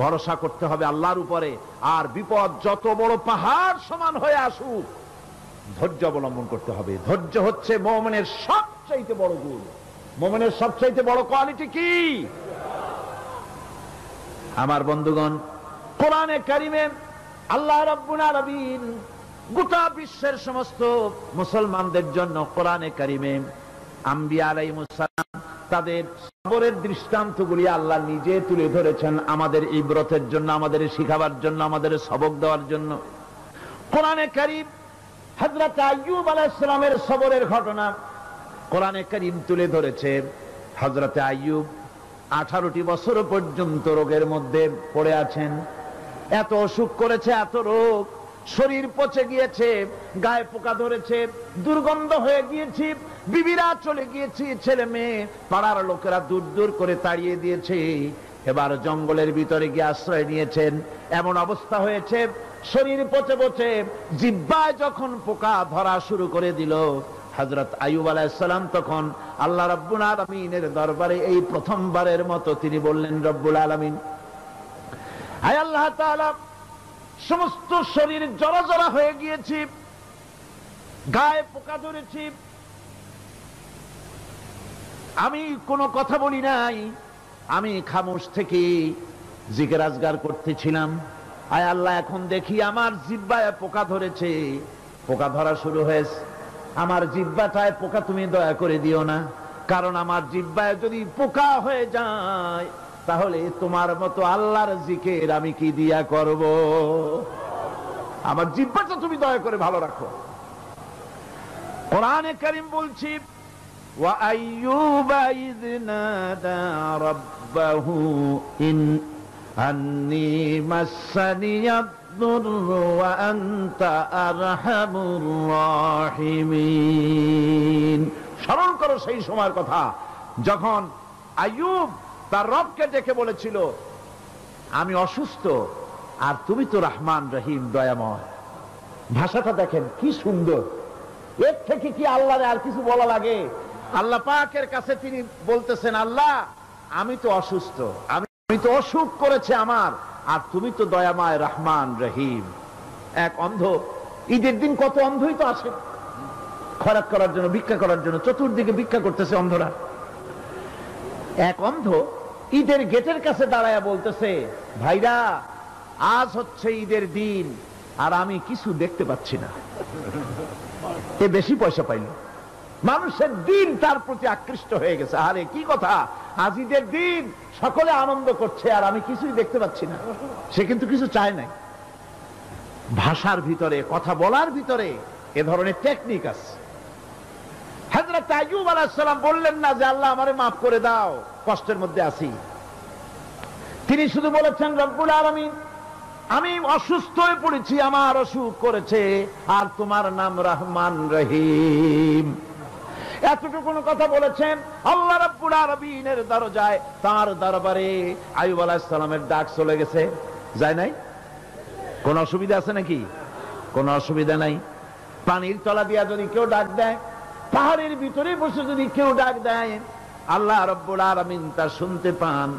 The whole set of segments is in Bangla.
ভরসা করতে হবে আল্লাহর উপরে। আর বিপদ যত বড় পাহাড় সমান হয়ে আসুক, ধৈর্য অবলম্বন করতে হবে। ধৈর্য হচ্ছে মুমিনের সবচাইতে বড় গুণ। মুমিনের সবচাইতে বড় কোয়ালিটি কি? আমার বন্ধুগণ, কোরআনে কারিমে আল্লাহ রাব্বুল আলামিন গোটা বিশ্বের সমস্ত মুসলমানদের জন্য কোরআনে কারিমে আম্বিয়া আলাইহিস সালাম তাদের সবরের দৃষ্টান্তগুলি আল্লাহ নিজে তুলে ধরেছেন আমাদের ইবরতের জন্য, আমাদের শিখাবার জন্য, আমাদের সবক দেওয়ার জন্য। কোরআনে কারীম হযরত আইয়ুব আলাইহিস সালামের সবরের ঘটনা কোরআনে কারীম তুলে ধরেছে। হযরত আইয়ুব 18টি বছর পর্যন্ত রোগের মধ্যে পড়ে আছেন। এত অসুখ করেছে, এত রোগ, শরীর পচে গিয়েছে, গায়ে পোকা ধরেছে, দুর্গন্ধ হয়ে গিয়েছে, বিবিরা চলে গিয়েছে, ছেলে মেয়ে পাড়ার লোকেরা দূর দূর করে তাড়িয়ে দিয়েছে। এবার জঙ্গলের ভিতরে গিয়ে আশ্রয় নিয়েছেন। এমন অবস্থা হয়েছে, শরীর পচে পচে জিহ্বায় যখন পোকা ধরা শুরু করে দিল, হযরত আইয়ুব আলাইহিস সালাম তখন আল্লাহ রাব্বুল আলামিনের দরবারে এই প্রথমবারের মতো তিনি বললেন, রব্বুল আলামিন, হে আল্লাহ তাআলা, সমস্ত শরীর জরা জরা হয়ে গিয়েছে, গায়ে পোকা ধরেছে, আমি কোনো কথা বলি নাই, আমি খামোশ থেকে জিকির আজগার করতেছিলাম। আয় আল্লাহ, এখন দেখি আমার জিহ্বায় পোকা ধরেছে, পোকা ধরা শুরু হয়েছে। আমার জিহ্বাটায় পোকা তুমি দয়া করে দিও না, কারণ আমার জিহ্বায় যদি পোকা হয়ে যায় তাহলে তোমার মতো আল্লাহর জিকির আমি কি দিয়া করব? আমার জিহ্বাটা তুমি দয়া করে ভালো রাখো। কোরআনে কারীম বলছি, ওয়া আইয়ুবা ইয নাদা রাব্বাহু আন্নী মাসসানিয়াদ দুররু ওয়া আনতা আরহামুর রাহিমিন। স্মরণ করো সেই সময়ের কথা যখন আইয়ুব তার রবকে ডেকে বলেছিল, আমি অসুস্থ আর তুমি তো রহমান রহিম, দয়াময়। ভাষাটা দেখেন কি সুন্দর। এর থেকে কি আল্লাহর আর কিছু বলা লাগে? আল্লাহ পাকের কাছে তিনি বলতেছেন, আল্লাহ আমি তো অসুস্থ, আমি তো অসুখ করেছে আমার, আর তুমি তো দয়াময় রহমান রহিম। এক অন্ধ, ঈদের দিন কত অন্ধই তো আসে খয়রাত করার জন্য, ভিক্ষা করার জন্য, চতুর্দিকে ভিক্ষা করতেছে অন্ধরা। এক অন্ধ ঈদের গেটের কাছে দাঁড়ায়া বলতেছে, ভাইরা আজ হচ্ছে ঈদের দিন আর আমি কিছু দেখতে পাচ্ছি না। এ বেশি পয়সা পাইল, মানুষের দিন তার প্রতি আকৃষ্ট হয়ে গেছে। আরে কি কথা, আজ ঈদের দিন, সকলে আনন্দ করছে আর আমি কিছুই দেখতে পাচ্ছি না। সে কিন্তু কিছু চায় নাই। ভাষার ভিতরে, কথা বলার ভিতরে এ ধরনের টেকনিক আছে। হযরত আইয়ুব আলাইহিস সালাম বললেন না যে আল্লাহ আমারে মাফ করে দাও, কষ্টের মধ্যে আছি। তিনি শুধু বলেছেন, রব্বুল আলামিন, আমি অসুস্থ হয়ে পড়েছি, আমার অসুখ করেছে, আর তোমার নাম রহমান রহিম। এতটুকু কথা বলেছেন। আল্লাহ রাব্বুল আলামিনের দরজায়, তার দরবারে আইয়ুব আলাইহিস সালামের ডাক চলে গেছে। যায় নাই? কোন অসুবিধা আছে নাকি? কোন অসুবিধা নাই। পানির তলা দিয়া যদি কেউ ডাক দেয়, পাহাড়ের ভিতরে বসে যদি কেউ ডাক দেয়, আল্লাহ রাব্বুল আলামিন তা শুনতে পান।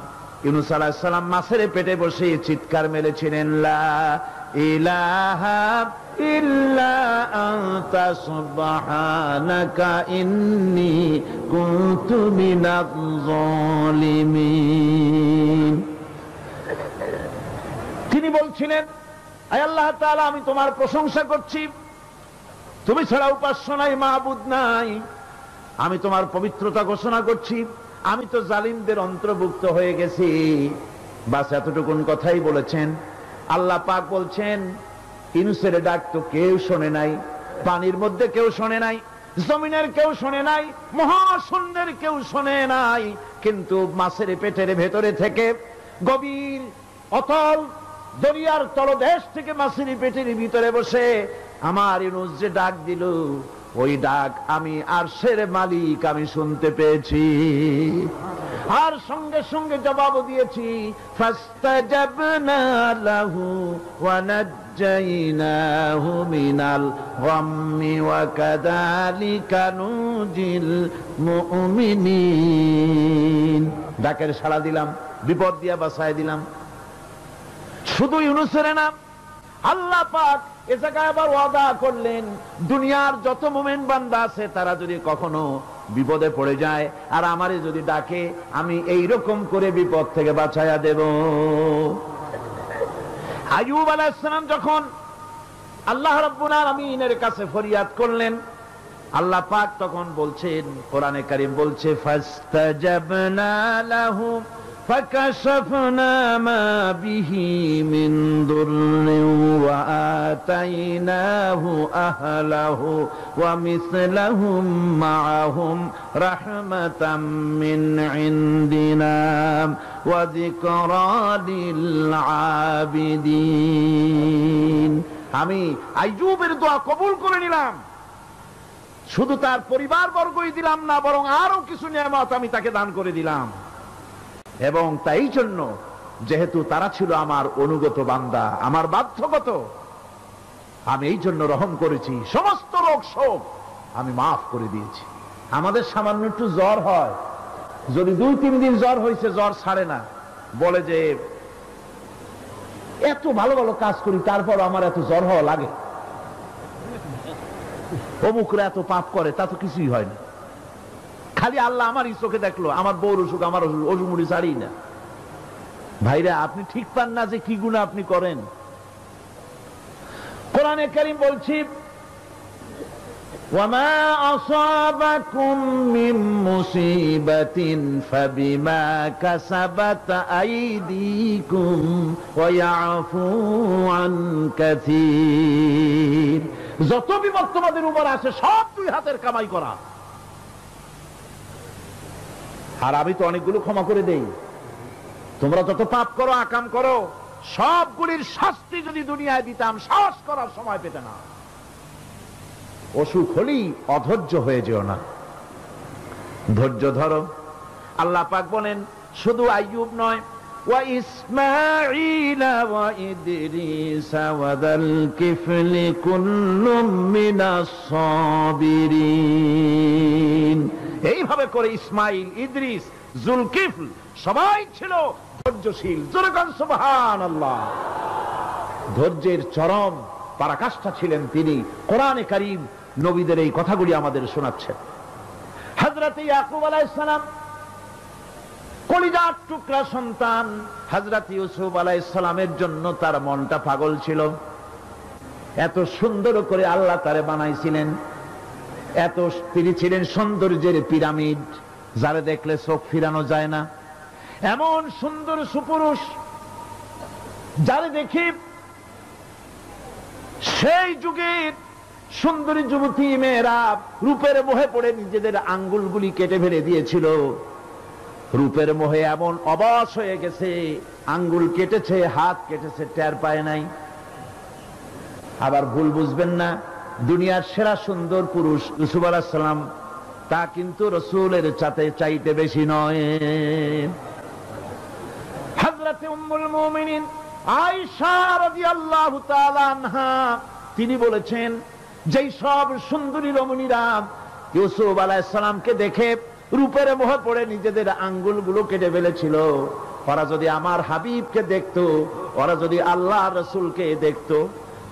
ইউনূস আলাইহিস সালাম মাছের পেটে বসে চিৎকার মেরেছিলেন, লা ইলাহা ইল্লা আনতা সুবহানাকা ইন্নী কুনতু মিনাজ জালিমিন। তিনি বলছিলেন, হে আল্লাহ তাআলা, আমি তোমার প্রশংসা করছি, তুমি ছাড়া উপাস্য নাই, মাবুদ নাই। আমি তোমার পবিত্রতা ঘোষণা করছি, আমি তো জালিমদের অন্তর্ভুক্ত হয়ে গেছি। বাস এতটুকুন কথাই বলেছেন। আল্লাহ পাক বলছেন, ইউনূসের ডাক তো কেউ শোনে নাই, পানির মধ্যে কেউ শোনে নাই, জমিনের কেউ শোনে নাই, মহাশূন্যের কেউ শোনে নাই, কিন্তু মাছের পেটের ভেতরে থেকে, গভীর অতল দরিয়ার তলদেশ থেকে মাছের পেটের ভিতরে বসে আমার ইউনূস যে ডাক দিল, ওই ডাক আমি আরশের মালিক আমি শুনতে পেয়েছি, আর সঙ্গে সঙ্গে জবাব দিয়েছি। ফাস্তাজাবনা লাহু ওয়া নাজ্জাইনাহু মিনাল গাম্মি ওয়া কাযালিকা নুজিল মুমিনিন। ডাকের সাড়া দিলাম, বিপদ দিয়া বাঁচায় দিলাম। শুধু ইউনূসের না, আল্লাহ পাক এ জায়গায় আবার ওয়াদা করলেন, দুনিয়ার যত মুমিন বান্দা আছে তারা যদি কখনো বিপদে পড়ে যায় আর আমারে যদি ডাকে, আমি এই রকম করে বিপদ থেকে বাঁচায়া দেব। আইয়ুব আলাইহিস সালাম যখন আল্লাহ রাব্বুল আলামিনের কাছে ফরিয়াদ করলেন, আল্লাহ পাক তখন বলছেন, কোরআনে কারীম বলছে, ফাস্তাজাবনা লাহু ফাকাশাফনা মা বিহি মিন দুররিন ওয়া আতাইনাহু আহলাহু ওয়া মিসলাহুম মাআহুম রাহমাতাম মিন ইনদিনা ওয়া যিকরা লিল আবিদিন। আমি আইয়ুবের দোয়া কবুল করে নিলাম, শুধু তার পরিবার বর্গই দিলাম না, বরং আরো কিছু নিয়ামত আমি তাকে দান করে দিলাম। এবং তাই জন্য যেহেতু তারা ছিল আমার অনুগত বান্দা, আমার বাধ্যগত, আমি এই জন্য রহম করেছি, সমস্ত রোগ শোক আমি মাফ করে দিয়েছি। আমাদের সামান্য একটু জ্বর হয়, যদি 2-3 দিন জ্বর হয়েছে, জ্বর ছাড়ে না, বলে যে এত ভালো ভালো কাজ করি তারপর আমার এত জ্বর হওয়া লাগে, অমুকরা এত পাপ করে, তা তো কিছুই হয় না, খালি আল্লাহ আমার চোখে দেখলো, আমার বউর অসুখ, আমার অসুখ মুড়ি ছাড়ি না। ভাইরা, আপনি ঠিক পান না যে কি গুনাহ আপনি করেন। কোরআনে কারীম বলছি, ওয়ামা আসাবাকুম মিন মুসিবাতিন ফাবিমা কাসাবাত আইদিকুম ওয়া ইয়াফু আন কাসীর। যত বিপদ তোমাদের উপর আসে সব দুই হাতের কামাই করা, আর আমি তো অনেকগুলো ক্ষমা করে দেই। তোমরা যত পাপ করো, আকাম করো, সবগুলির শাস্তি যদি দুনিয়ায় দিতাম, সাহস করার সময় পেতে না। অসুখ হলেই অধৈর্য হয়ে যেও না, ধৈর্য ধরো। আল্লাহ পাক বলেন, শুধু আইয়ুব নয়, ওয়া ইসমাঈল ওয়া ইদরিস ওয়া যাল কিফলি কুল্লুম মিনাস সাবিরিন। এইভাবে করে ইসমাইল, ইদ্রিস, জুলকিফল সবাই ছিল ধৈর্যশীল। জোরে বলেন সুবহানাল্লাহ। ধৈর্যের চরম পরাকাষ্ঠা ছিলেন তিনি। কোরআনে কারীম নবীদের এই কথাগুলি আমাদের শোনাচ্ছেন। হযরত ইয়াকুব আলাইহিস সালাম, কলিজার টুকরা সন্তান হযরত ইউসুফ আলাইহিস সালামের জন্য তার মনটা পাগল ছিল। এত সুন্দর করে আল্লাহ তারে বানাইছিলেন, এত তিনি ছিলেন সৌন্দর্যের পিরামিড, যারে দেখলে চোখ ফিরানো যায় না, এমন সুন্দর সুপুরুষ, যারে দেখি সেই যুগের সুন্দরী যুবতী মেয়েরা রূপের মোহে পড়ে নিজেদের আঙ্গুলগুলি কেটে ফেলে দিয়েছিল। রূপের মোহে এমন অবশ হয়ে গেছে, আঙ্গুল কেটেছে, হাত কেটেছে, টের পায় নাই। আবার ভুল বুঝবেন না, দুনিয়ার সেরা সুন্দর পুরুষ ইউসুফ আলাইহিস সালাম, তা কিন্তু রাসূলের চাইতে বেশি নয়। হযরত উম্মুল মুমিনিন আয়েশা রাদিয়াল্লাহু তাআলা আনহা তিনি বলেছেন, যেই সব সুন্দরী রমণীরা ইউসুফ আলাইহিস সালামকে দেখে রূপের মোহে পড়ে নিজেদের আঙ্গুলগুলো কেটে ফেলেছিল, ওরা যদি আমার হাবিবকে দেখতো, ওরা যদি আল্লাহ রাসূলকে দেখতো,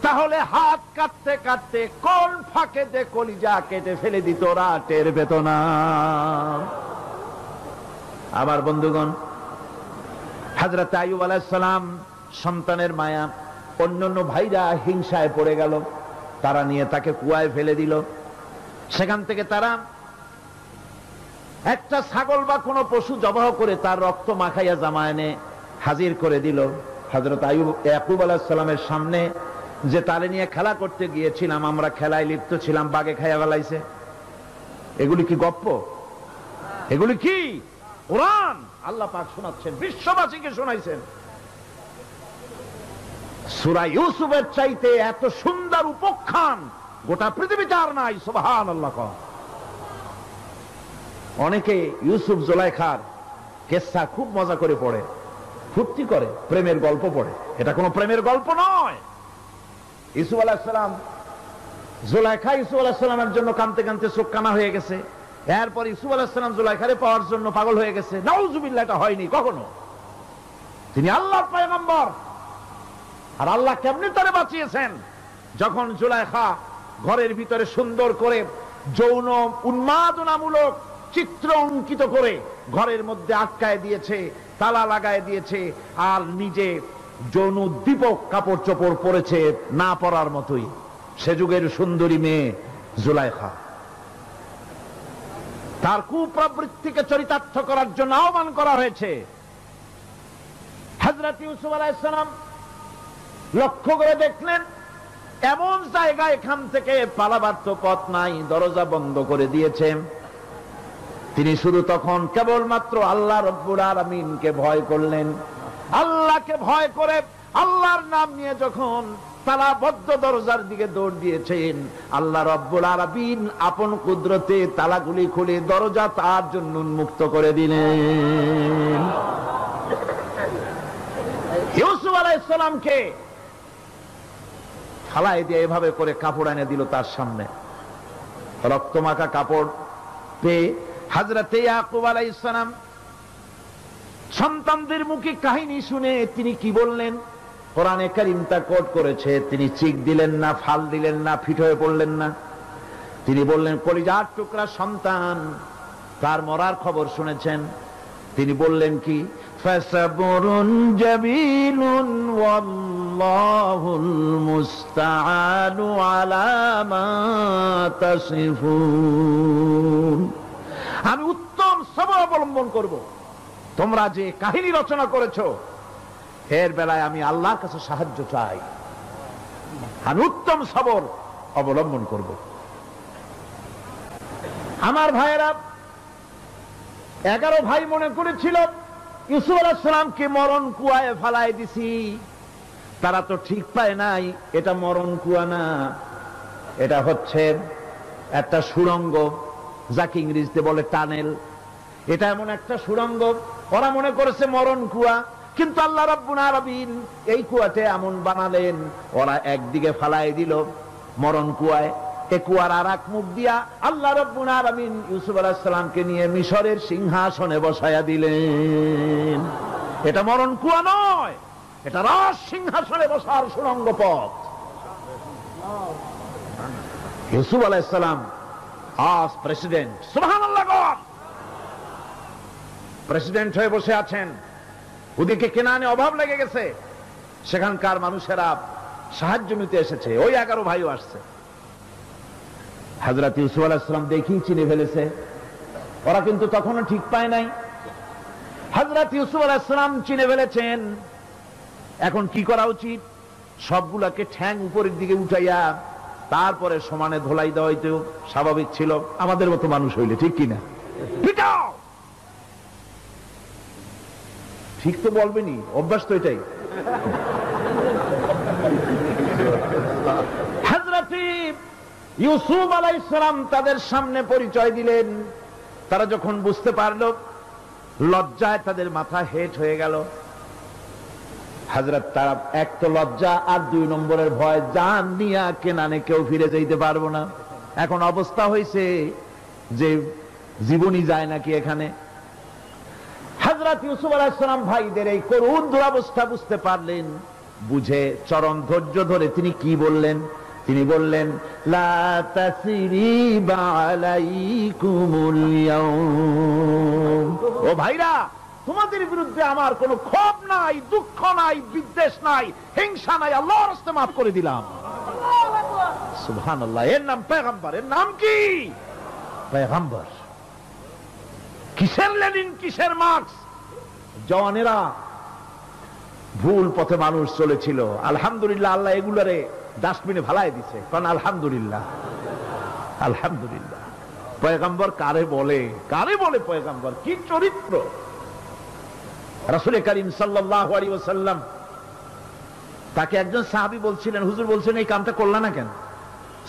তাহলে হাত কাটতে কাটতে কোন ফাঁকে দিয়ে কলিজা কেটে ফেলে দিত, ওরা টের পেত না। আমার বন্ধুগণ, হযরত আইয়ুব আলাইহিস সালাম সন্তানের মায়া, অন্যান্য ভাইরা হিংসায় পড়ে গেল, তারা নিয়ে তাকে কুয়ায় ফেলে দিল। সেখান থেকে তারা একটা ছাগল বা কোনো পশু জবাহ করে তার রক্ত মাখাইয়া জামা এনে হাজির করে দিল। হযরত ইয়াকুব আলাইহিস সালামের সামনে যে তালে নিয়ে খেলা করতে গিয়েছিলাম, আমরা খেলায় লিপ্ত ছিলাম, বাগে খাইয়া ফেলাইছে। এগুলি কি গপ্প? এগুলি কি কোরআন? আল্লাহ পাক শোনাচ্ছেন, বিশ্ববাসীকে শোনাইছেন। সূরা ইউসুফের চাইতে এত সুন্দর উপাখ্যান গোটা পৃথিবীতে আর নাই। সুবহানাল্লাহ। অনেকে ইউসুফ জুলাইখার কিসসা খুব মজা করে পড়ে, ফুর্তি করে, প্রেমের গল্প পড়ে। এটা কোনো প্রেমের গল্প নয়। ইউসুফ আলাইহিস সালাম, জুলাইখা ইউসুফ আলাইহিস সালামের জন্য কাঁদতে কাঁদতে চোখ কানা হয়ে গেছে। এরপর ইউসুফ আলাইহিস সালাম জুলাইখারে পাওয়ার জন্য পাগল হয়ে গেছে। নাউজুবিল্লাহ, এটা হয়নি কখনো। তিনি আল্লাহর পয়গম্বর, আর আল্লাহ কেমনে তারে বাঁচিয়েছেন? যখন জুলাইখা ঘরের ভিতরে সুন্দর করে যৌন উন্মাদনামূলক চিত্র অঙ্কিত করে ঘরের মধ্যে আটকায় দিয়েছে, তালা লাগায় দিয়েছে, আর নিজে যৌন উদ্দীপক কাপড় চোপড় পরেছে না পরার মতোই। সে যুগের সুন্দরী মেয়ে জুলাইখা। তার কুপ্রবৃত্তিকে চরিতার্থ করার জন্য আহ্বান করা হয়েছে। হযরত ইউসুফ আলাইহিস সালাম লক্ষ্য করে দেখলেন এমন জায়গা, এখান থেকে পালাবার তো পথ নাই, দরজা বন্ধ করে দিয়েছে। তিনি শুধু তখন কেবলমাত্র আল্লাহ রব্বুল আলামিনকে ভয় করলেন। আল্লাহকে ভয় করে আল্লাহর নাম নিয়ে যখন তালাবদ্ধ দরজার দিকে দৌড় দিয়েছেন, আল্লাহ রব্বুল আলামিন আপন কুদরতে তালাগুলি খুলে দরজা তার জন্য উন্মুক্ত করে দিলেন। ইউসুফ আলাইহিস সালামকে ফালাই দিয়ে এভাবে করে কাপড় এনে দিল তার সামনে। রক্তমাখা কাপড় পেয়ে হযরত ইয়াকুব আলাইহিস সালাম সন্তানদের মুখে কাহিনী শুনে তিনি কি বললেন? কোরআনে কারীম তা কোট করেছে। তিনি চিক দিলেন না, ফাল দিলেন না, ফিট হয়ে পড়লেন না। তিনি বললেন, কলিজার টুকরা সন্তান তার মরার খবর শুনেছেন। তিনি বললেন কি? ফাসাবরুন জামিলুন ওয়াল্লাহুল মুস্তাআনু আলা মা তাসিফুন। আমি উত্তম সবর অবলম্বন করব। তোমরা যে কাহিনী রচনা করেছো এর বেলায় আমি আল্লাহর কাছে সাহায্য চাই। আমি উত্তম সবর অবলম্বন করব। আমার ভাইয়েরা, 11 ভাই মনে করেছিল ইউসুফ আলাইহিস সালামকে মরণ কুয়ায় ফালায় দিছি। তারা তো ঠিক পায় নাই এটা মরণ কুয়া না, এটা হচ্ছে একটা সুড়ঙ্গ, যাকে ইংরেজিতে বলে টানেল। এটা এমন একটা সুড়ঙ্গ, ওরা মনে করেছে মরণ কুয়া। কিন্তু আল্লাহ রাব্বুল আলামিন এই কুয়াতে এমন বানালেন, ওরা একদিকে ফালায় দিল মরণ কুয়ায়, এ কুয়ার আর এক মুখ দিয়া আল্লাহ রাব্বুল আলামিন ইউসুফ আলাইহিস সালামকে নিয়ে মিশরের সিংহাসনে বসায়া দিলেন। এটা মরণ কুয়া নয়, এটা রাজ সিংহাসনে বসার সুড়ঙ্গ পথ। ইউসুফ আলাইহিস সালাম আজ প্রেসিডেন্ট। সুবহানাল্লাহ, প্রেসিডেন্ট হয়ে বসে আছেন। ওদিকে কেনানে অভাব লেগে গেছে, সেখানকার মানুষেরা সাহায্য নিতে এসেছে। ওই 11 ভাইও আসছে। হযরত ইউসুফ আলাইহিস সালাম দেখি চিনে ফেলেছে। ওরা কিন্তু তখনও ঠিক পায় নাই। হযরত ইউসুফ আলাইহিস সালাম চিনে ফেলেছেন। এখন কি করা উচিত? সবগুলাকে ঠ্যাং উপরের দিকে উঠাইয়া তারপরে সমানে ধোলাই দেওয়া হইতো স্বাভাবিক ছিল, আমাদের মতো মানুষ হইলে, ঠিক কিনা? পিটাও, ঠিক তো বলবেনি, অভ্যাস তো এটাই। হযরত ইউসুফ আলাইহিস সালাম তাদের সামনে পরিচয় দিলেন। তারা যখন বুঝতে পারল, লজ্জায় তাদের মাথা হেট হয়ে গেল। হযরত, তারা এক তো লজ্জা, আর 2 নম্বরের ভয়, জান নিয়া কেনানে কেউ ফিরে যেতে পারবো না। এখন অবস্থা হয়েছে যে জীবনই যায় নাকি এখানে। হযরত ইউসুফ আলাইহিস সালাম ভাইদের এই করুণ দুরবস্থা বুঝতে পারলেন। বুঝে চরম ধৈর্য ধরে তিনি কি বললেন? তিনি বললেন, লা তাসরিবা আলাইকুমুল ইয়াউম। ও ভাইরা, তোমাদের বিরুদ্ধে আমার কোনো ক্ষোভ নাই, দুঃখ নাই, বিদ্বেষ নাই, হিংসা নাই, আল্লাহর রাস্তায় মাফ করে দিলাম। সুবহানাল্লাহ। এর নাম পয়গম্বর। এর নাম কি? পয়গম্বর। কিসের লেনিন, কিসের মার্কস? জওয়ানেরা, ভুল পথে মানুষ চলেছিল। আলহামদুলিল্লাহ, আল্লাহ এগুলারে ডাস্টবিনে ফালাই দিছে। কারণ আলহামদুলিল্লাহ, আলহামদুলিল্লাহ। পয়গম্বর কারে বলে? কারে বলে পয়গম্বর? কি চরিত্র! রাসূল করিম সাল্লাল্লাহু আলাইহি ওয়াসাল্লাম তাকে একজন সাহাবী বলছিলেন, হুজুর বলছেন এই কামটা করলা না কেন?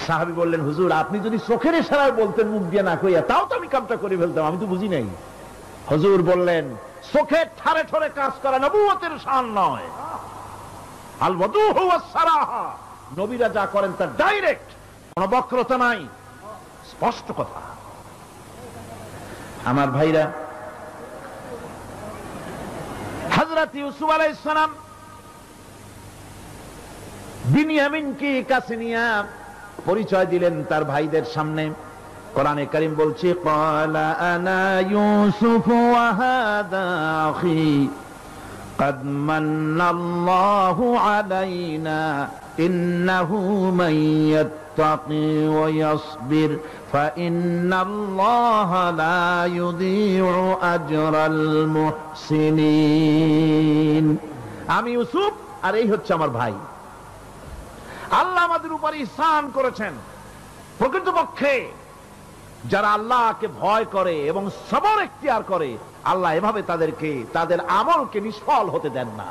সাহাবী বললেন, হুজুর আপনি যদি চোখের ইশারায় বলতেন মুখ দিয়ে না কইয়া, তাও তো আমি কামটা করে ফেলতাম, আমি তো বুঝি নাই। হুজুর বললেন, চোখের ঠারে ঠারে কাজ করা নবুয়তের শান নয়। আল ওয়াদুহু ওয়াস সারাহা, নবীরা যা করেন তা ডাইরেক্ট, কোনো বক্রতা নাই, স্পষ্ট কথা। আমার ভাইরা, হযরত ইউসুফ আলাইহিস সালাম বিনিয়ামিনকে কাছে নিয়ে পরিচয় দিলেন তার ভাইদের সামনে। কোরআনে কারীম বলছে, ক্বালা আনা ইউসুফ ওয়া হাদা আখি قد من الله علينا إنه من يتقي ويصبر فإن الله لا يضيع أجر المحسنين। আমি ইউসুফ আর এই হচ্ছে আমার ভাই। আল্লাহ আমাদের উপর ইহসান করেছেন। প্রকৃতপক্ষে যারা আল্লাহকে ভয় করে এবং সবর এখতিয়ার করে, আল্লাহ এভাবে তাদেরকে তাদের আমলকে নিষ্ফল হতে দেন না।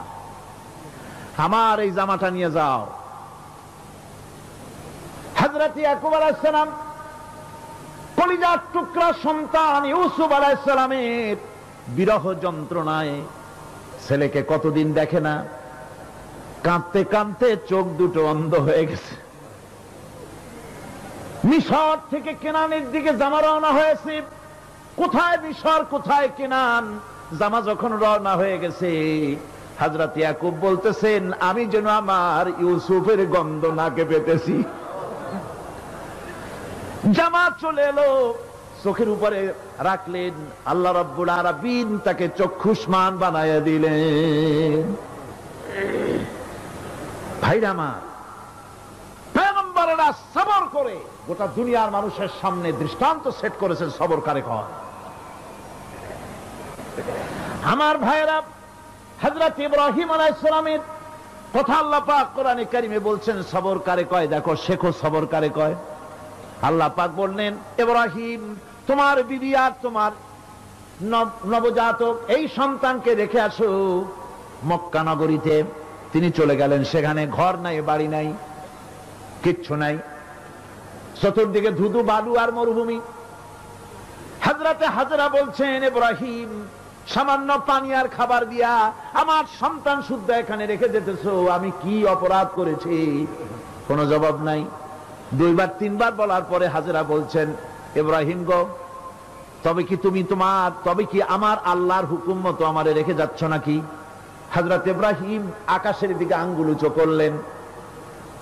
আমার এই জামাটা নিয়ে যাও। হযরত ইয়াকুব আলাইহিস সালাম কলিজার টুকরা সন্তান ইউসুফ আলাইহিস সালামের বিরহ যন্ত্রণায় ছেলেকে কতদিন দেখে না, কাঁদতে কাঁদতে চোখ দুটো অন্ধ হয়ে গেছে। মিশর থেকে কেনানের দিকে জামা রওনা হয়েছে। কোথায় মিশর, কোথায় কেনান? জামা যখন রওনা হয়ে গেছে, হযরত ইয়াকুব বলতেছেন, আমি যেন আমার ইউসুফের গন্ধ নাকে পেতেছি। জামা চলে এলো, চোখের উপরে রাখলেন, আল্লাহ রাব্বুল আলামিন তাকে চক্ষুষ্মান বানায়া দিলেন। ভাইরা আমার, পয়গম্বরেরা সবর করে গোটা দুনিয়ার মানুষের সামনে দৃষ্টান্ত সেট করেছেন সবর কারে কয়। আমার ভাইরা, হযরত ইব্রাহিম আলাইহিস সালামের কথা আল্লাহ পাক কোরআনে কারিমে বলছেন সবর কারে কয়। দেখো, শেখো সবর কারে কয়। আল্লাহ পাক বললেন, ইব্রাহিম তোমার বিবি আর তোমার নবজাতক এই সন্তানকে রেখে আসো মক্কা নগরীতে। তিনি চলে গেলেন। সেখানে ঘর নাই, বাড়ি নাই, কিচ্ছু নাই, চতুর্দিকে ধুধু বালু আর মরুভূমি। হযরতে হাজরা বলছেন, ইব্রাহিম সামান্য পানি আর খাবার দিয়া আমার সন্তান শুদ্ধ এখানে রেখে যেতেছো, আমি কি অপরাধ করেছি? কোনো জবাব নাই। দুইবার তিনবার বলার পরে হাজরা বলছেন, ইব্রাহিম গো, তবে কি আমার আল্লাহর হুকুম মতো আমারে রেখে যাচ্ছ নাকি? হযরত ইব্রাহিম আকাশের দিকে আঙ্গুল উঁচু করলেন।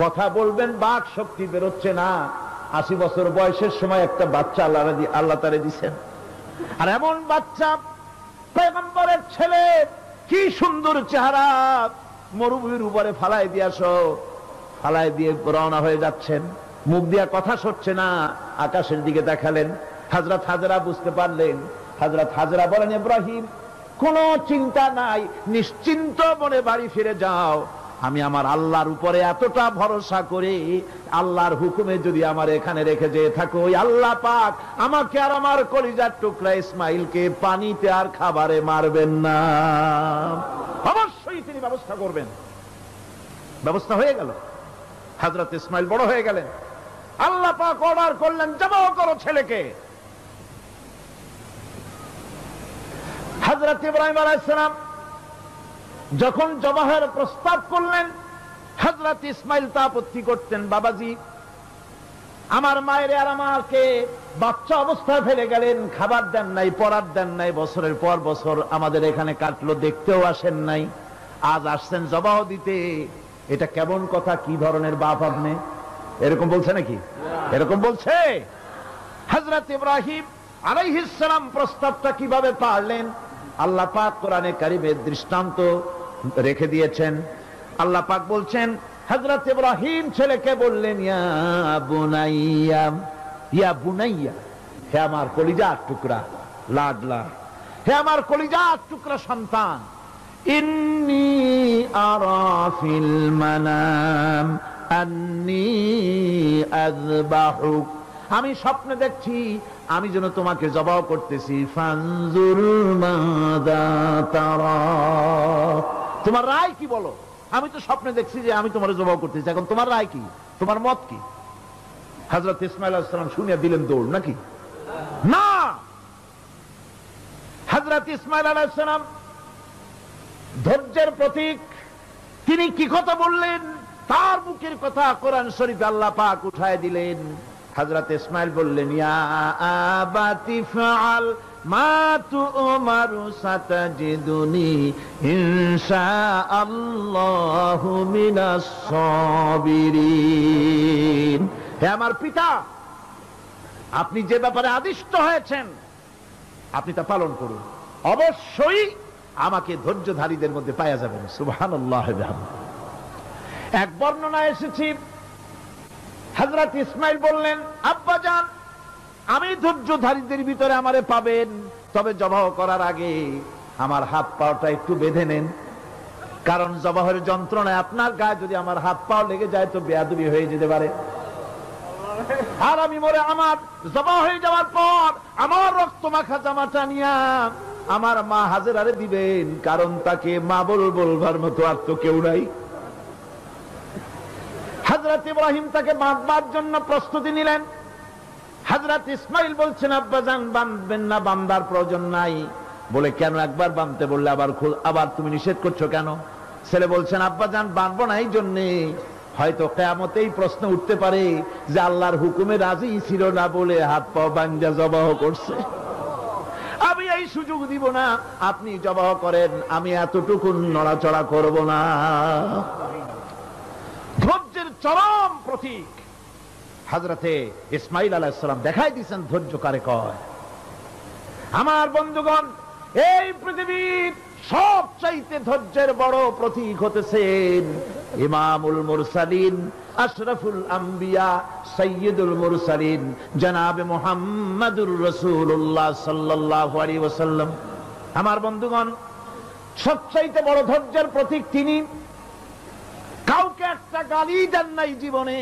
কথা বলবেন, বাক শক্তি বেরোচ্ছে না। 80 বছর বয়সের সময় একটা বাচ্চা আল্লাহ তারে দিচ্ছেন। আর এমন বাচ্চা, পয়গম্বরের ছেলে, কি সুন্দর চেহারা, মরুভূমির উপরে ফালাই দিয়াছো। ফালাই দিয়ে রওনা হয়ে যাচ্ছেন, মুখ দিয়া কথা সরছে না, আকাশের দিকে দেখালেন। হযরত হাজরা বুঝতে পারলেন। হযরত হাজরা বলেন, ইব্রাহিম কোনো চিন্তা নাই, নিশ্চিন্ত মনে বাড়ি ফিরে যাও। আমি আমার আল্লাহর উপরে এতটা ভরসা করি, আল্লাহর হুকুমে যদি আমার এখানে রেখে যেয়ে থাকো, ওই আল্লাহ পাক আমাকে আর আমার কলিজার টুকরা ইসমাইলকে পানিতে আর খাবারে মারবেন না, অবশ্যই তিনি ব্যবস্থা করবেন। ব্যবস্থা হয়ে গেল। হযরত ইসমাইল বড় হয়ে গেলেন। আল্লাহ পাক অর্ডার করলেন, জবাহ করো ছেলেকে। হযরত ইব্রাহিম আলাইহিস সালাম যখন জবাহের প্রস্তাব করলেন, হযরত ইসমাইল তা আপত্তি করতেন, বাবাজি আমার মায়ের আর আমাকে বাচ্চা অবস্থায় ফেলে গেলেন, খাবার দেন নাই, পরার দেন নাই, বছরের পর বছর আমাদের এখানে কাটলো, দেখতেও আসেন নাই, আজ আসছেন জবাহ দিতে। এটা কেমন কথা? কি ধরনের বাপ আপনি? এরকম বলছে নাকি? এরকম বলছে? হযরত ইব্রাহিম আলাইহিস সালাম প্রস্তাবটা কিভাবে পারলেন? আল্লাহ পাক কোরআনে কারিমে দৃষ্টান্ত রেখে দিয়েছেন। আল্লাহ পাক বলছেন, হযরত ইব্রাহিম ছেলেকে বললেন, ইয়া বুনাইয়া, ইয়া বুনাইয়া, হে আমার কলিজার টুকরা লাডলা, হে আমার কলিজার টুকরা সন্তান, ইন্নী আরা ফিল মানাম আন্নী আযবাহুক, আমি স্বপ্নে দেখছি আমি যেন তোমাকে জবাহ করতেছি। ফানজুর মাযা তারা, তোমার রায় কি বলো? আমি তো স্বপ্নে দেখছি যে আমি তোমার জবাহ করতেছি, এখন তোমার রায় কি, তোমার মত কি? হযরত ইসমাঈল আলাইহিস সালাম শুনিয়া দিলেন দৌড়, নাকি না? হযরত ইসমাঈল আলাইহিস সালাম ধৈর্যের প্রতীক, তিনি কি কথা বললেন? তার মুখের কথা কোরআন শরীফে আল্লাহ পাক উঠায় দিলেন। হযরত ইসমাঈল বললেন, ইয়া আবাতি ফাআল মা তু'মারু সাতাজিদুনি ইনশাআল্লাহু মিনাস সাবিরিন। হে আমার পিতা, আপনি যে ব্যাপারে আদিষ্ট হয়েছেন আপনি তা পালন করুন, অবশ্যই আমাকে ধৈর্যধারীদের মধ্যে পাওয়া যাবেন। সুবহানাল্লাহ। এক বর্ণনা এসেছে হযরত ইসমাঈল বললেন, আব্বাজান আমি ধৈর্যধারীদের ভিতরে আমারে পাবেন, তবে জবাহ করার আগে আমার হাত পাটা একটু বেঁধে নেন, কারণ জবাহের যন্ত্রণায় আপনার গায়ে যদি আমার হাত পা লেগে যায় তো বেয়াদবি হয়ে যেতে পারে। আর আমি মরে আমার জবাহ হয়ে যাওয়ার পর আমার রক্ত মাখা জামাটা নিয়া আমার মা হাজেরারে দিবেন, কারণ তাকে মা বলবার মতো আর তো কেউ নাই। হযরত ইব্রাহিম তাকে বাঁধবার জন্য প্রস্তুতি নিলেন। হযরত ইসমাঈল বলছেন, আব্বাজান বাঁধবেন না, বাঁধার প্রয়োজন নাই। বলে কেন? একবার বাঁধতে বললে আবার তুমি নিষেধ করছো কেন? ছেলে বলছেন, আব্বাজান বাঁধবো না এই জন্যে, হয়তো কিয়ামতেই প্রশ্ন উঠতে পারে যে আল্লাহর হুকুমে রাজি ছিল না বলে হাত পা বাঁধা জবাহ করছে। আমি এই সুযোগ দিব না, আপনি জবাহ করেন, আমি এতটুকু নড়াচড়া করব না। ধৈর্যের চরম প্রতীক হযরতে ইসমাঈল আলাইহিস সালাম দেখাই দিয়েছেন ধৈর্য কারে কয়। আমার বন্ধুগণ, এই পৃথিবীর সবচাইতে ধৈর্যের বড় প্রতীক হতেছেন ইমামুল মুরসালিন, আশরাফুল আম্বিয়া, সাইয়্যিদুল মুরসালিন জনাবে মুহাম্মাদুর রাসূলুল্লাহ সাল্লাল্লাহু আলাইহি ওয়াসাল্লাম। আমার বন্ধুগণ, সবচাইতে বড় ধৈর্যের প্রতীক তিনি। কাউকে একটা গালি দেন নাই জীবনে,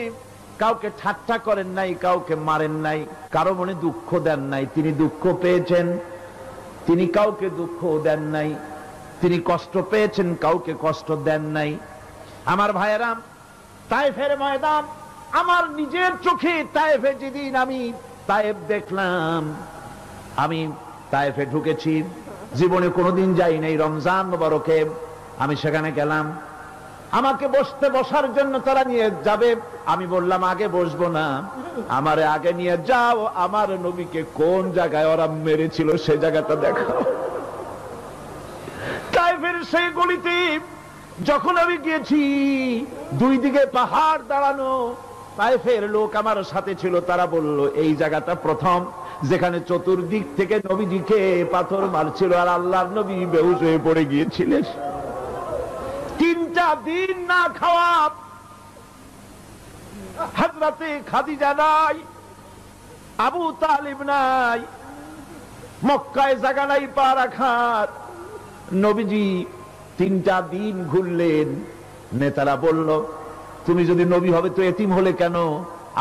কাউকে ঠাট্টা করেন নাই, কাউকে মারেন নাই, কারো মনে দুঃখ দেন নাই। তিনি দুঃখ পেয়েছেন, তিনি কাউকে দুঃখ দেন নাই। তিনি কষ্ট পেয়েছেন, কাউকে কষ্ট দেন নাই। আমার ভাইয়েরা, তায়েফের ময়দান, আমার নিজের চোখে তায়েফে যেদিন আমি তায়েফ দেখলাম, আমি তায়েফে ঢুকেছি, জীবনে কোনোদিন যাই নাই। রমজান মোবারকে আমি সেখানে গেলাম, আমাকে বসার জন্য তারা নিয়ে যাবে। আমি বললাম আগে বসবো না, আমারে আগে নিয়ে যাও, আমার নবীকে কোন জায়গায় ওরা মেরেছিল সে জায়গাটা দেখাও। তায়েফের সেই গলিতে যখন আমি গিয়েছি, দুই দিকে পাহাড় দাঁড়ানো, তায়েফের লোক আমার সাথে ছিল, তারা বলল এই জায়গাটা প্রথম যেখানে চতুর্দিক থেকে নবীজিকে পাথর মারছিল আর আল্লাহর নবী বেহুশ হয়ে পড়ে গিয়েছিলেন। 3টা দিন না খাওয়া, হযরতে খাদিজা নাই, আবু তালিব নাই, মক্কায় জায়গা নাই পা রাখার। নবীজি 3টা দিন ঘুরলেন। নেতারা বলল, তুমি যদি নবী হবে তো এতিম হলে কেন?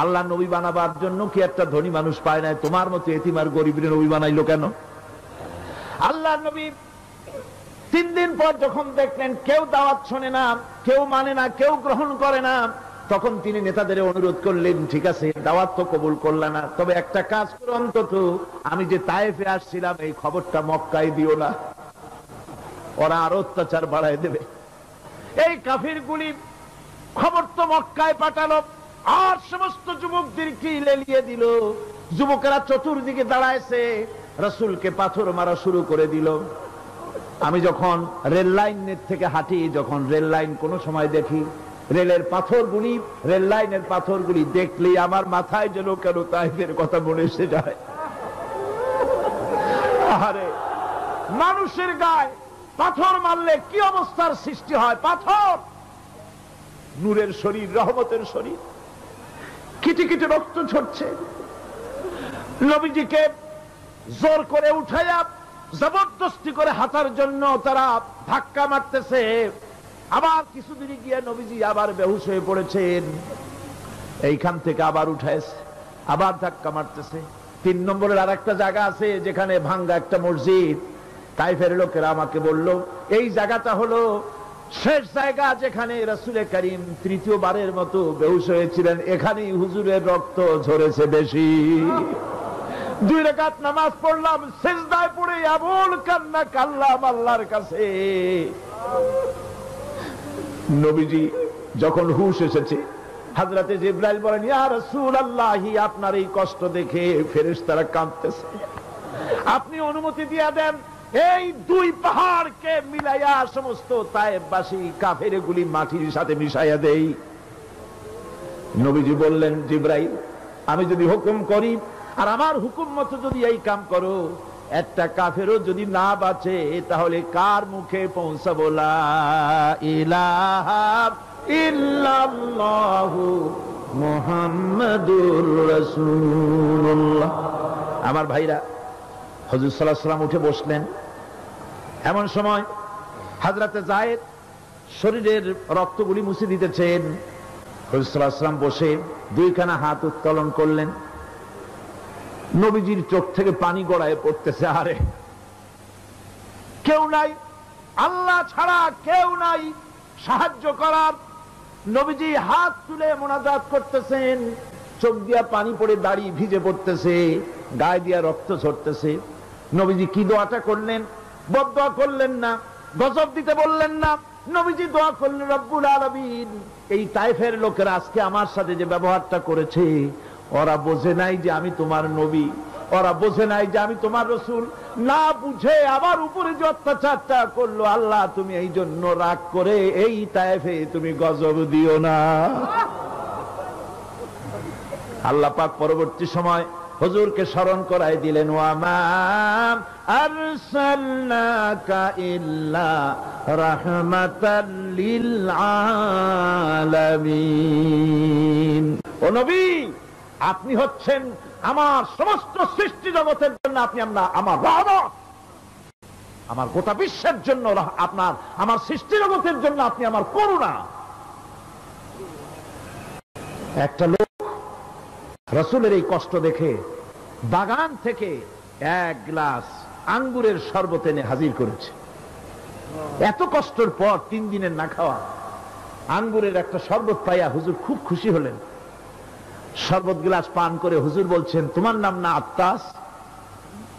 আল্লাহ নবী বানাবার জন্য কি একটা ধনী মানুষ পায় নাই? তোমার মতো এতিম আর গরিবের নবী বানাইলো কেন? আল্লাহ নবী 3 দিন পর যখন দেখলেন কেউ দাওয়াত শোনে না, কেউ মানে না, কেউ গ্রহণ করে না, তখন তিনি নেতাদের অনুরোধ করলেন, ঠিক আছে দাওয়াত তো কবুল করলে না, তবে একটা কাজ করো, অন্তত আমি যে তায়েফে আসছিলাম এই খবরটা মক্কায় দিও না, ওরা আরো অত্যাচার বাড়ায় দেবে। এই কাফিরগুলি খবর তো মক্কায় পাঠালো, আর সমস্ত যুবকদেরকে লেলিয়ে দিল। যুবকেরা চতুর্দিকে দাঁড়াইছে, রাসূলকে পাথর মারা শুরু করে দিল। আমি যখন রেল লাইনের থেকে হাঁটি, যখন রেল লাইন কোনো সময় দেখি, রেলের পাথরগুলি, রেল লাইনের পাথরগুলি দেখলেই আমার মাথায় যেন কেন তায়েফের কথা মনে এসে যায়। আরে মানুষের গায়ে পাথর মারলে কি অবস্থার সৃষ্টি হয়? পাথর নূরের শরীর, রহমতের শরীর, কিটি কিটি রক্ত ঝরছে। নবীজিকে জোর করে উঠাইয়া জবরদস্তি করে হাঁটার জন্য তারা ধাক্কা মারতেছে। আবার কিছুদিন গিয়ে নবীজি আবার বেহুশ হয়ে পড়েছেন, এইখান থেকে আবার উঠাইছে, আবার ধাক্কা মারতেছে। 3 নম্বরের আর একটা জায়গা আছে যেখানে ভাঙ্গা একটা মসজিদ। তায়েফের লোকেরা আমাকে বলল এই জায়গাটা হলো শেষ জায়গা যেখানে রাসূল করিম 3য়-বারের মতো বেহুশ হয়েছিলেন, এখানেই হুজুরের রক্ত ঝরেছে বেশি। 2 রাকাত নামাজ পড়লাম, সিজদায় পড়ে এমন কান্না কাঁদলাম আল্লাহর কাছে। নবীজি যখন হুশ এসেছে, হযরতে জিবরাইল বলেন, ইয়া রাসূলুল্লাহ, আপনার এই কষ্ট দেখে ফেরেশতারা কাঁদতেছে। আপনি অনুমতি দিয়ে দেন এই দুই পাহাড়কে মিলাইয়া সমস্ত তায়েফবাসী কাফেরগুলি মাটির সাথে মিশাইয়া দেই। নবীজি বললেন, জিবরাইল, আমি যদি হুকুম করি আর আমার হুকুম মতো যদি এই কাম করো, একটা কাফেরও যদি না বাঁচে তাহলে কার মুখে পৌঁছাবো? লা ইলাহা ইল্লাল্লাহু মুহাম্মাদুর রাসূলুল্লাহ। আমার ভাইরা, হুজুর সাল্লাল্লাহু আলাইহি ওয়াসাল্লাম উঠে বসলেন। এমন সময় হযরতে যায়েদ শরীরের রক্তগুলি মুছে দিতেছেন। হুজুর সাল্লাল্লাহু আলাইহি ওয়াসাল্লাম বসে দুইখানা হাত উত্তোলন করলেন। নবীজির চোখ থেকে পানি গড়ায় পড়তেছে। আরে কেউ নাই, আল্লাহ ছাড়া কেউ নাই সাহায্য করার। নবীজি হাত তুলে মুনাজাত করতেছেন, চোখ দিয়া পানি পড়ে দাড়ি ভিজে পড়তেছে, গায়ে দিয়া রক্ত ঝরতেছে। নবীজি কি দোয়াটা করলেন? বদদোয়া করলেন না, গজব দিতে বললেন না। নবীজি দোয়া করলেন, রব্বুল আলামিন, এই তায়েফের লোকেরা আজকে আমার সাথে যে ব্যবহারটা করেছে, ওরা বোঝে নাই যে আমি তোমার নবী, ওরা বোঝে নাই যে আমি তোমার রাসূল। না বুঝে আমার উপরে যে অত্যাচারটা করলো, আল্লাহ তুমি এই জন্য রাগ করে এই তায়েফে তুমি গজব দিও না। আল্লাহ পাক পরবর্তী সময় হুজুরকে স্মরণ করায় দিলেন, ওয়ামা আরসালনাকা ইল্লা রাহমাতাল লিল আলামিন। ও নবী, আপনি হচ্ছেন আমার সমস্ত সৃষ্টি জগতের জন্য আপনি আমার রহমত, আমার গোটা বিশ্বের জন্য আপনার, আমার সৃষ্টি জগতের জন্য আপনি আমার করুণা। একটা লোক রাসূলের এই কষ্ট দেখে বাগান থেকে এক গ্লাস আঙ্গুরের শরবত এনে হাজির করেছে। এত কষ্টের পর 3 দিনের না খাওয়া আঙ্গুরের একটা শরবত পাইয়া হুজুর খুব খুশি হলেন। শরবত গ্লাস পান করে হুজুর বলছেন, তোমার নাম না আত্তাস?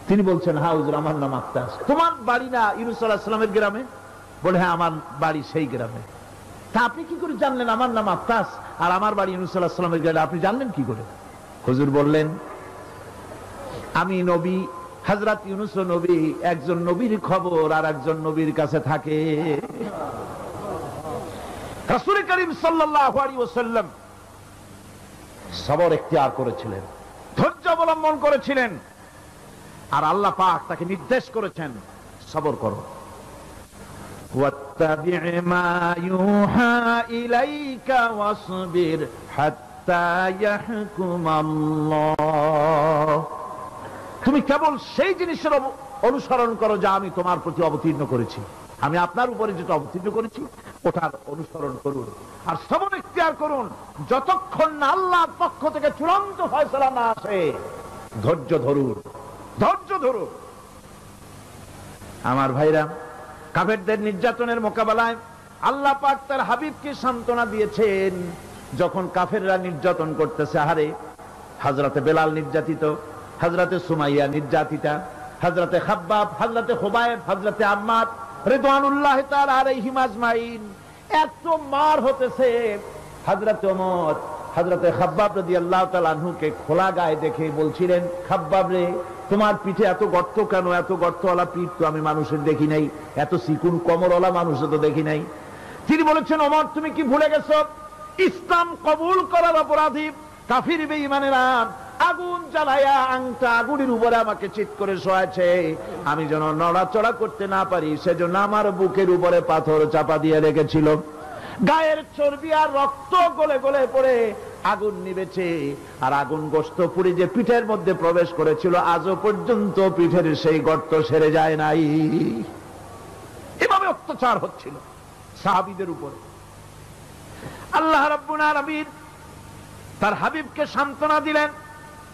তিনি বলছেন, হ্যাঁ হুজুর, আমার নাম আত্তাস। তোমার বাড়ি না ইউনূস আলাইহিস সালামের গ্রামে? বলে, হ্যাঁ, আমার বাড়ি সেই গ্রামে। তা আপনি কি করে জানলেন আমার নাম আত্তাস আর আমার বাড়ি ইউনূস আলাইহিস সালামের গ্রামে? আপনি জানলেন কি করে? হুজুর বললেন, আমি নবী, হযরত ইউনূস নবী, একজন নবীর খবর আর একজন নবীর কাছে থাকে। রাসূল করিম সাল্লাল্লাহু আলাইহি ওয়াসাল্লাম সবর ইখতিয়ার করেছিলেন, ধৈর্য অবলম্বন করেছিলেন, আর আল্লাহ পাক তাকে নির্দেশ করেছেন, সবর করো। ওয়াত্তাবি' মা ইউহা ইলাইকা ওয়াসবির হাত্তা ইয়াহকুমাল্লাহ। তুমি কেবল সেই জিনিসের অনুসরণ করো যা আমি তোমার প্রতি অবতীর্ণ করেছি। আমি আপনার উপরে যেটা অবতীর্ণ করেছি ওটার অনুসরণ করুন, আর সবর ইখতিয়ার করুন যতক্ষণ না আল্লাহর পক্ষ থেকে চূড়ান্ত ফয়সালা না আসে। ধৈর্য ধরুন, ধৈর্য ধরুন। আমার ভাইরা, কাফেরদের নির্যাতনের মোকাবেলায় আল্লাহ পাক তার হাবিবকে সান্ত্বনা দিয়েছেন। যখন কাফেররা নির্যাতন করতেছে, আহারে, হযরতে বেলাল নির্যাতিত, হযরতে সুমাইয়া নির্যাতিতা, হযরতে খাব্বাব, হযরতে খুবাইব, হযরতে আম্মার রিদওয়ানুল্লাহি তাআলা আলাইহিম আজমাইন, এত মার হতেছে। হযরত ওমর হযরতে খাব্বাব রাদিয়াল্লাহু তাআলা আনহুকে খোলা গায়ে দেখে বলছিলেন, খাব্বাব রে, তোমার পিঠে এত গর্ত কেন? এত গর্তওয়ালা পিঠ তো আমি মানুষের দেখি নাই, এত চিকুন কোমরওয়ালা মানুষও তো দেখি নাই। তিনি বলেছেন, ওমর, তুমি কি ভুলে গেছো? ইসলাম কবুল করার অপরাধী কাফির বেঈমানেরা আগুন জ্বালায়া আংটা আগুনের উপরে আমাকে চিৎ করে শোয়াছে। আমি যেন নড়াচড়া করতে না পারি সেজন্য আমার বুকের উপরে পাথর চাপা দিয়ে রেখেছিল। গায়ের চর্বি আর রক্ত গলে গলে পড়ে আগুন নিবেছে, আর আগুন গোশত পুড়ে যে পিঠের মধ্যে প্রবেশ করেছিল আজও পর্যন্ত পিঠের সেই গর্ত সেরে যায় নাই। এভাবে অত্যাচার হচ্ছিল সাহাবীদের উপরে। আল্লাহ রাব্বুল আলামিন তার হাবিবকে সান্ত্বনা দিলেন,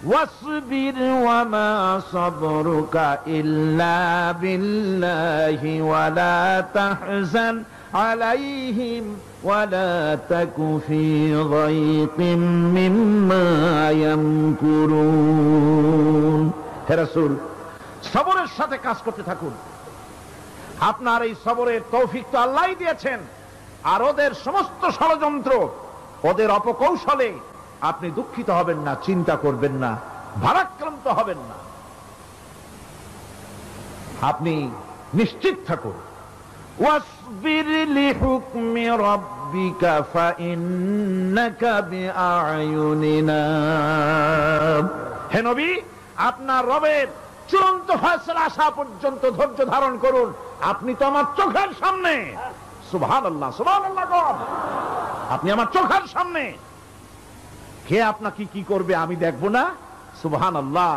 ওয়াসবির ওয়ামা সাবরুকা ইল্লা বিল্লাহি ওয়ালা তাহজান আলাইহিম ওয়ালা তাকু ফি যায়কিম মিম্মা ইয়ামকুরুন। হে রাসূল, সবরের সাথে কাজ করতে থাকুন। আপনার এই সবরের তৌফিক তো আল্লাহই দিয়েছেন, আর ওদের সমস্ত ষড়যন্ত্র, ওদের অপকৌশলে আপনি দুঃখিত হবেন না, চিন্তা করবেন না, ভারাক্রান্ত হবেন না। আপনি নিশ্চিত থাকুন। ওয়াসবির লিহুকমি রাব্বিকা ফাইন্নাকা বিআয়ুনিনা। হে নবী, আপনার রবের চূড়ান্ত ফয়সালা আসা পর্যন্ত ধৈর্য ধারণ করুন। আপনি তো আমার চোখের সামনে। সুবহানাল্লাহ, সুবহানাল্লাহ। আপনি আমার চোখের সামনে। কে আপনাকে কি করবে আমি দেখবো না? সুবহানাল্লাহ।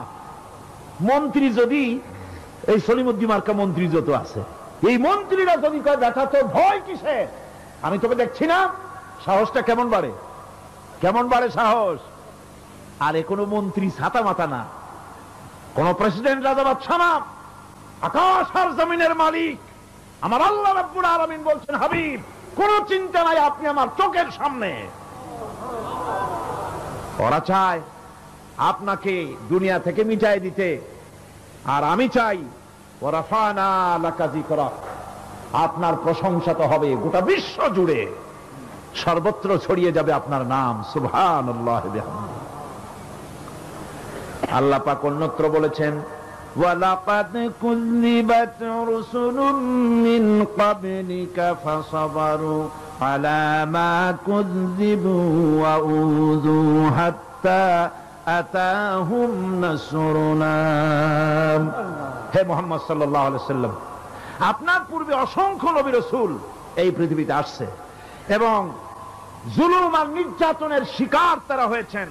মন্ত্রী যদি, এই সলিমুদ্দিন মার্কা মন্ত্রী যত আছে, এই মন্ত্রীরা যদি কয় দেখা তো ভয় কিসে, আমি তোকে দেখছি না, সাহসটা কেমন বাড়ে, কেমন বাড়ে সাহস। আর এ কোনো মন্ত্রী ছাতা মাথা না, কোন প্রেসিডেন্ট রাজা বাদশা না, আকাশ আর জমিনের মালিক আমার আল্লাহ রাব্বুল আলামিন বলছেন, হাবিব কোন চিন্তা নাই, আপনি আমার চোখের সামনে। ওরা চায় আপনাকে দুনিয়া থেকে মিটাই দিতে, আর আমি চাই ওয়ারাফানা লাকা যিকরাক, আপনার প্রশংসা তো হবে গোটা বিশ্ব জুড়ে, সর্বত্র ছড়িয়ে যাবে আপনার নাম। সুবহানাল্লাহ বিহামদিহি। আল্লাহ পাক অন্যত্র বলেছেন, ওয়ালাকাদ কুযযিবাত রুসুলুম মিন ক্বাবলিকা ফাসাবারু আলা মা কুযযিবু ওয়া উযু হাত্তা আতাহুম নাসরুনা। হে মুহাম্মদ সাল্লাল্লাহু আলাইহি ওয়াসাল্লাম, আপনার পূর্বে অসংখ্য নবী রাসূল এই পৃথিবীতে আসছে এবং জুলুম আর নির্যাতনের শিকার তারা হয়েছেন।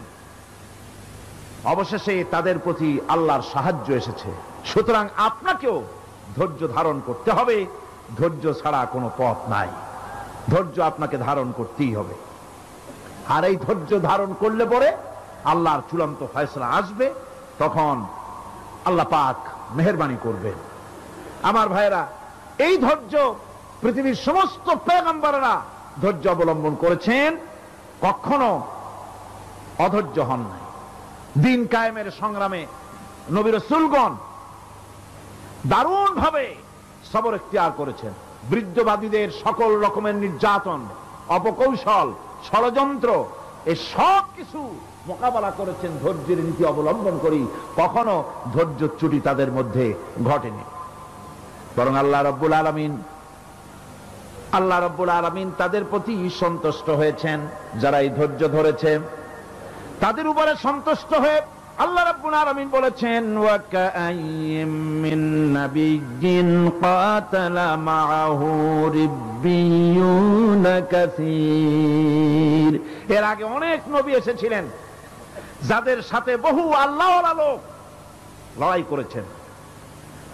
অবশেষে তাদের প্রতি আল্লাহর সাহায্য এসেছে। সুতরাং আপনাকেও ধৈর্য ধারণ করতে হবে। ধৈর্য ছাড়া কোনো পথ নাই। ধৈর্য আপনাকে ধারণ করতেই হবে। আর এই ধৈর্য ধারণ করলে পরে আল্লাহর চূড়ান্ত ফয়সালা আসবে, তখন আল্লাহ পাক মেহেরবানি করবেন। আমার ভাইরা, এই ধৈর্য পৃথিবীর সমস্ত পয়গম্বররা ধৈর্য অবলম্বন করেছেন, কখনো অধৈর্য হন নাই। দিন কায়েমের সংগ্রামে নবী রাসূলগণ দারুণ ভাবে সবর ইখতিয়ার করেছেন। বৃদ্ধবাদীদের সকল রকমের নির্যাতন, অপকৌশল, ষড়যন্ত্র, এই সব কিছু মোকাবেলা করেছেন ধৈর্যের নীতি অবলম্বন করি। কখনো ধৈর্যচ্যুতি তাদের মধ্যে ঘটেনি, বরং আল্লাহ রাব্বুল আলামিন তাদের প্রতি সন্তুষ্ট হয়েছেন। যারা এই ধৈর্য ধরেছে তাদের উপরে সন্তুষ্ট হয়ে আল্লাহ রাব্বুল আলামিন বলেছেন, ওয়া কাআইয়্যিম মিন নাবিয়্যিন কাতালা মাআহু রিব্বিয়ুনা কাসীর। এর আগে অনেক নবী এসেছিলেন যাদের সাথে বহু আল্লাহওয়ালা লোক লড়াই করেছেন।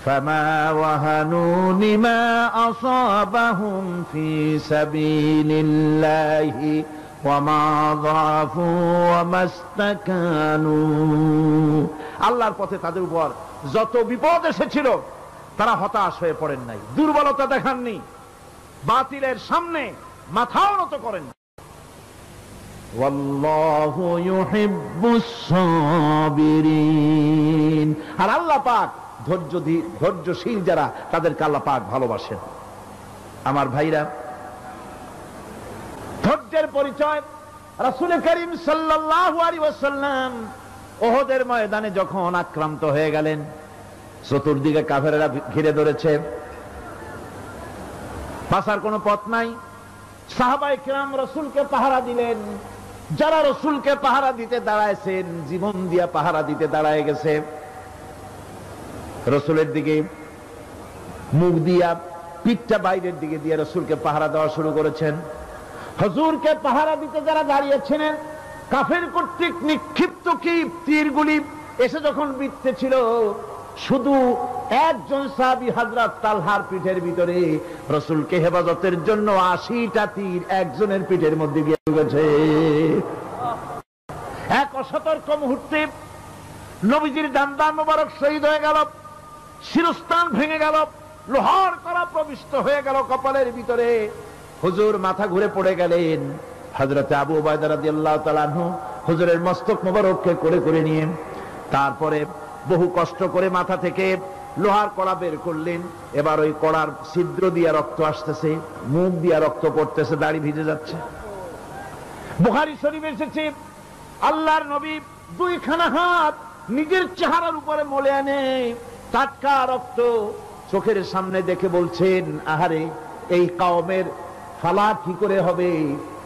ফামা ওয়াহানু লিমা আসাবাহুম ফি সাবিলিল্লাহি ওয়ামা যাফু ওয়ামা ইসতাকানু। আল্লাহর পথে তাদের উপর যত বিপদ এসেছিল তারা হতাশ হয়ে পড়েন নাই, দুর্বলতা দেখাননি, বাতিলের সামনে মাথাও নত করেন। ওয়াল্লাহু ইউহিব্বুস সাবিরিন। আর আল্লাহ পাক ধৈর্যশীল যারা, তাদেরকে আল্লাহ পাক ভালোবাসেন। আমার ভাইরা, ধৈর্যের পরিচয় রাসূল করিম সাল্লাল্লাহু আলাইহি ওয়াসাল্লাম ওহদের ময়দানে যখন আক্রান্ত হয়ে গেলেন, চতুর্দিকে কাফেররা ঘিরে ধরেছে, বাঁচার কোনো পথ নাই। সাহাবায়ে কেরাম রাসূলকে পাহারা দিলেন। যারা রাসূলকে পাহারা দিতে দাঁড়ায়ছেন, জীবন দিয়া পাহারা দিতে দাঁড়ায় গেছে, রাসূলের দিকে মুখ দিয়া, পিঠটা বাইরের দিকে দিয়ে রাসূলকে পাহারা দেওয়া শুরু করেছেন। হুজুরকে পাহারা দিতে যারা দাঁড়িয়েছিলেন, কাফের কর্তৃক নিক্ষিপ্ত কি তীরগুলি এসে যখন বিঁধতেছিল, শুধু একজন সাহাবী হযরত তালহার পিঠের ভিতরে রাসূলকে হেফাজতের জন্য 80টা তীর একজনের পিঠের মধ্যে গিয়ে ঢুকেছে। এক অসতর্ক মুহূর্তে নবীজির দান্দান মোবারক শহীদ হয়ে গেল, শিরস্থান ভেঙে গেল, লোহার কড়া প্রবিষ্ট হয়ে গেল কপালের ভিতরে। হুজুর মাথা ঘুরে পড়ে গেলেন। হযরত আবু উবাইদা রাদিয়াল্লাহু তাআলা আনহু হুজুরের মস্তক মোবারককে কোলে করে নিয়ে তারপরে বহু কষ্ট করে মাথা থেকে লোহার কড়া বের করলেন। এবার ওই কড়ার ছিদ্র দিয়ে রক্ত আসতেছে, মুখ দিয়ে রক্ত পড়তেছে, দাড়ি ভিজে যাচ্ছে। বুখারী শরীফে এসেছে, আল্লাহর নবী দুইখানা হাত নিজের চেহারার উপরে মলে আনে টাটকা রক্ত চোখের সামনে দেখে বলছেন, আহারে এই কওমের ফালাক কি করে হবে,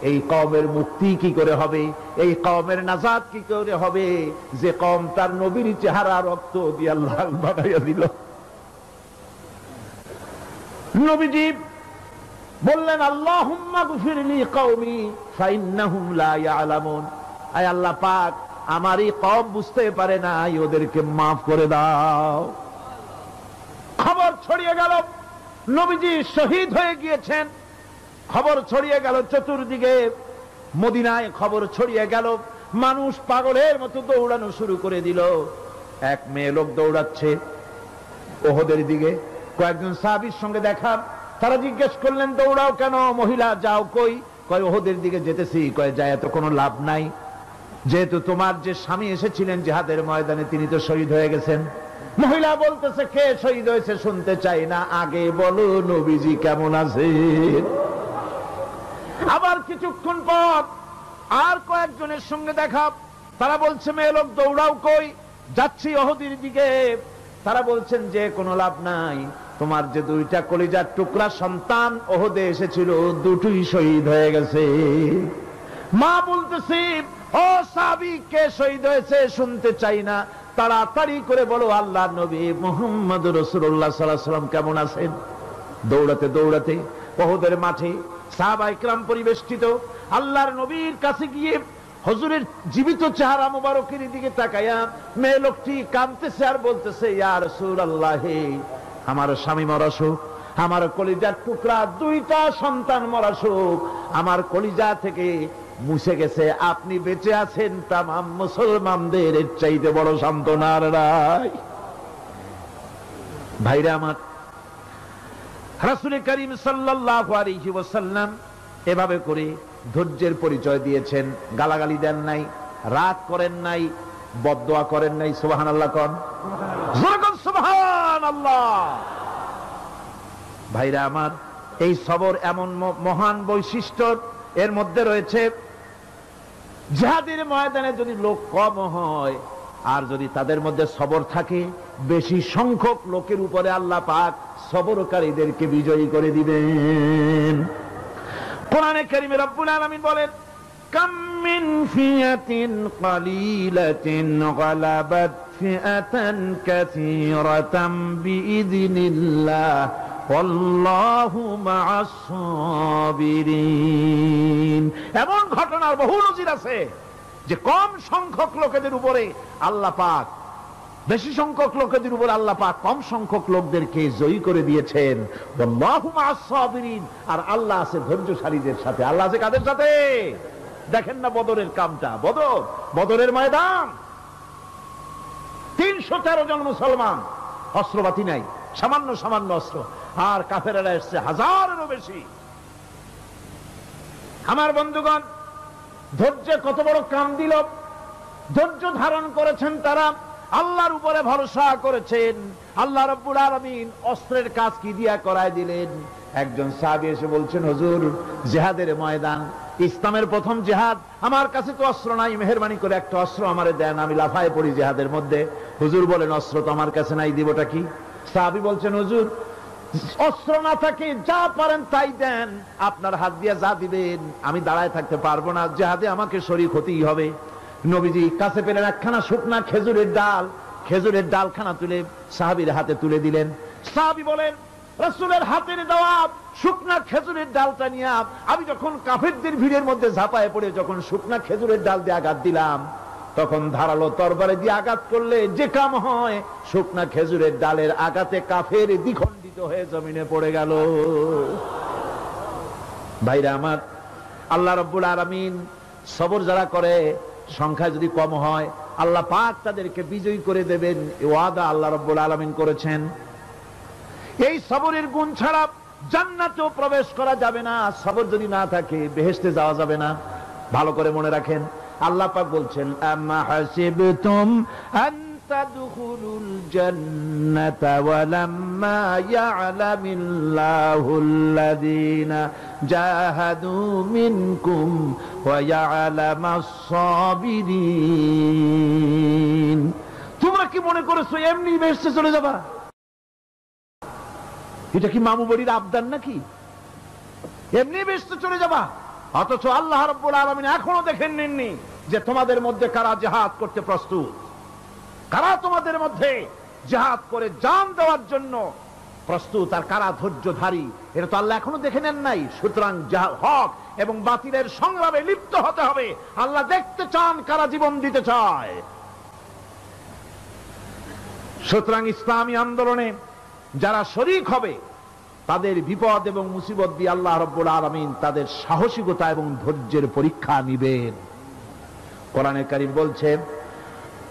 এই কওমের মুক্তি কি করে হবে, এই কওমের নাজাত কি করে হবে, যে কওম তার নবীর চেহারা রক্ত দিয়ে লাল বানাইয়া দিল। নবীজি বললেন, আল্লাহুম্মা গফিরলি কওমি ফাইন্নাহুম লা ইয়ালামুন, আয় আল্লাহ পাক, আমার এই কওম বুঝতে পারে না, ওদেরকে মাফ করে দাও। খবর ছড়িয়ে গেল নবীজি শহীদ হয়ে গিয়েছেন। খবর ছড়িয়ে গেল চতুর্দিকে, মদিনায় খবর ছড়িয়ে গেল, মানুষ পাগলের মতো দৌড়ানো শুরু করে দিল। এক মেয়ে লোক দৌড়াচ্ছে ওহদের দিকে, কয়েকজন সাহাবীর সঙ্গে দেখা, তারা জিজ্ঞেস করলেন, দৌড়াও কেন মহিলা, যাও কই? কয় ওহদের দিকে যেতেছি। কয় যায় তো কোনো লাভ নাই, যেহেতু তোমার যে স্বামী এসেছিলেন জিহাদের ময়দানে তিনি তো শহীদ হয়ে গেছেন। মহিলা বলতেছে, কে শহীদ হয়েছে শুনতে চাই না, আগে বলো নবীজি কেমন আছে। আবার কিছুক্ষণ পর আর কয়েকজনের সঙ্গে দেখা, তারা বলছে, মেয়ে লোক দৌড়াও কই? যাচ্ছি ওহদের দিকে। তারা বলছেন যে কোনো লাভ নাই, তোমার যে দুইটা কলিজার টুকরা সন্তান ওহদে এসেছিল দুটোই শহীদ হয়ে গেছে। মা বলতেছে, ও সাহাবী, কে শহীদ হয়েছে শুনতে চাই না, তাড়াতাড়ি করে বলো আল্লাহর নবী মুহাম্মদুর রাসূলুল্লাহ সাল্লাল্লাহু আলাইহি ওয়াসাল্লাম কেমন আছেন। দৌড়াতে দৌড়াতে ওহদের মাঠে সাহাবায়ে কিরাম পরিবেষ্টিত, আল্লাহর নবীর কাছে গিয়ে হুজুরের জীবিত চেহারা মোবারকের দিকে তাকায়া মেয়ে লোকটি কাঁদতেছে আর বলতেছে, ইয়া রাসূলুল্লাহ, আমার স্বামী মরা শোক, আমার কলিজার টুকরা দুইটা সন্তান মরা শোক আমার কলিজা থেকে মুছে গেছে, আপনি বেঁচে আছেন, তামাম মুসলমানদের এর চাইতে বড় সান্ত্বনা আর নাই। ভাইরা আমার, রাসূল করিম সাল্লাল্লাহু আলাইহি ওয়াসাল্লাম এভাবে করে ধৈর্যের পরিচয় দিয়েছেন। গালাগালি দেন নাই, রাগ করেন নাই, বদদোয়া করেন নাই। সুবহানাল্লাহ কোন, সুবহানাল্লাহ। ভাইরা আমার, এই সবর এমন মহান বৈশিষ্ট্য, এর মধ্যে রয়েছে জিহাদের ময়দানে যদি লোক কম হয় আর যদি তাদের মধ্যে সবর থাকে, বেশি সংখ্যক লোকের উপরে আল্লাহ পাক সবরকারীদেরকে বিজয়ী করে দিবেন। কোরআনে কারীমে রব্বুল আলামিন বলেন, কাম মিন ফিয়াতিন কালিলাতিন গালাবাত ফিআতান কাসীরাতাম বিইযনিল্লাহ আল্লাহু মা'আস সাবিরিন। এমন ঘটনার বহু নজির আছে যে কম সংখ্যক লোকেদের উপরে আল্লাহ পাক, বেশি সংখ্যক লোকেদের উপর আল্লাহ পাক কম সংখ্যক লোকদেরকে জয়ী করে দিয়েছেন। আল্লাহু মা'আস সাবিরিন, আর আল্লাহ আছে ধৈর্যশালীদের সাথে। আল্লাহ আছে কাদের সাথে? দেখেন না বদরের কামটা, বদরের ময়দান, 313 জন মুসলমান, অস্ত্রপাতি নাই, সামান্য সামান্য অস্ত্র, আর কাফেরেরা এসছে হাজারেরও বেশি। আমার বন্ধুগণ, ধৈর্য কত বড় কাম দিল, ধৈর্য ধারণ করেছেন তারা, আল্লাহর উপরে ভরসা করেছেন। আল্লাহ রাব্বুল আলামিন অস্ত্রের কাজ কি দিয়া করায় দিলেন। একজন সাহাবী এসে বলছেন, হুজুর, জিহাদের ময়দান, ইসলামের প্রথম জিহাদ, আমার কাছে তো অস্ত্র নাই, মেহেরবানি করে একটা অস্ত্র আমারে দেন, আমি লাফায় পড়ি জিহাদের মধ্যে। হুজুর বলেন, অস্ত্র তো আমার কাছে নাই, দিবটা কি? সাহাবী বলছেন, হুজুর, অস্ত্র না থাকে যা পারেন তাই দেন, আপনার হাত দিয়ে যা দিবেন আমি দাঁড়ায় থাকতে পারবো না, জিহাদে আমাকে শরীক হতেই হবে। নবীজি কাছে পেলেন একখানা শুকনা খেজুরের ডালখানা তুলে সাহাবীর হাতে তুলে দিলেন। সাহাবী বলেন, রাসূলের হাতের দেওয়া শুকনা খেজুরের ডালটা নিয়ে আমি যখন কাফেরদের ভিড়ের মধ্যে ঝাঁপায় পড়ে যখন শুকনা খেজুরের ডাল দিয়ে আঘাত দিলাম, তখন ধারালো তরবারে দিয়ে আঘাত করলে যে কাম হয়, শুকনা খেজুরের ডালের আঘাতে কাফের দ্বিখণ্ডিত হয়ে জমিনে পড়ে গেল। ভাইরা আমার, আল্লাহ রাব্বুল আলামিন সবর যারা করে, সংখ্যা যদি কম হয়, আল্লাহ পাক তাদেরকে বিজয়ী করে দেবেন, এই ওয়াদা আল্লাহ রাব্বুল আলামিন করেছেন। এই সবরের গুণ ছাড়া জান্নাতেও প্রবেশ করা যাবে না, সবর যদি না থাকে বেহেশতে যাওয়া যাবে না। ভালো করে মনে রাখেন, আল্লাহ পাক বলছেন, আম্মা হাসিবতুম আন তাদখুলুল জান্নাতা ওয়া লাম্মা ইয়া'লামিল্লাহুল্লাযীনা জাহাদু মিনকুম ওয়া ইয়া'লামাস সাবিরিন। তোমরা কি মনে করেছো এমনি বেহেশতে চলে যাবা? এটা কি মামু বাড়ির আবদার নাকি? এমনি ব্যস্ত চলে যাবা। অথচ আল্লাহ রাব্বুল আলামিন এখনো দেখেন নেননি যে তোমাদের মধ্যে কারা জিহাদ করতে প্রস্তুত, কারা তোমাদের মধ্যে জিহাদ করে জান দেওয়ার জন্য প্রস্তুত, আর কারা ধৈর্যধারী, এটা তো আল্লাহ এখনো দেখে নেন নাই। সুতরাং হক এবং বাতিলের সংগ্রামে লিপ্ত হতে হবে। আল্লাহ দেখতে চান কারা জীবন দিতে চায়। সুতরাং ইসলামী আন্দোলনে যারা শরীক হবে তাদের বিপদ এবং মুসিবত দিয়ে আল্লাহ রাব্বুল আলামিন তাদের সাহসিকতা এবং ধৈর্যের পরীক্ষা নিবেন। কোরআনে কারীম বলছে,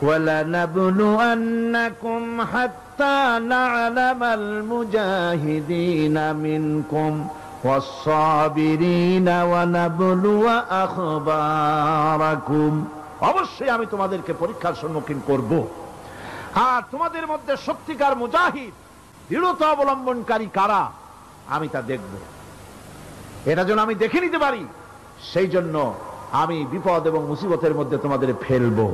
وَلَنَبْلُوَنَّكُمْ حَتَّى نَعْلَمَ الْمُجَاهِدِينَ مِنكُمْ وَالصَّابِرِينَ وَنَبْلُوَ أَخْبَارَكُمْ। অবশ্যই আমি তোমাদেরকে পরীক্ষার সম্মুখীন করব, আর তোমাদের মধ্যে সত্যিকার মুজাহিদ, দৃঢ়তা অবলম্বনকারী কারা আমি তা দেখব। এটা যেন আমি দেখে নিতে পারি, সেই জন্য আমি বিপদ এবং মুসিবতের মধ্যে তোমাদের ফেলবো।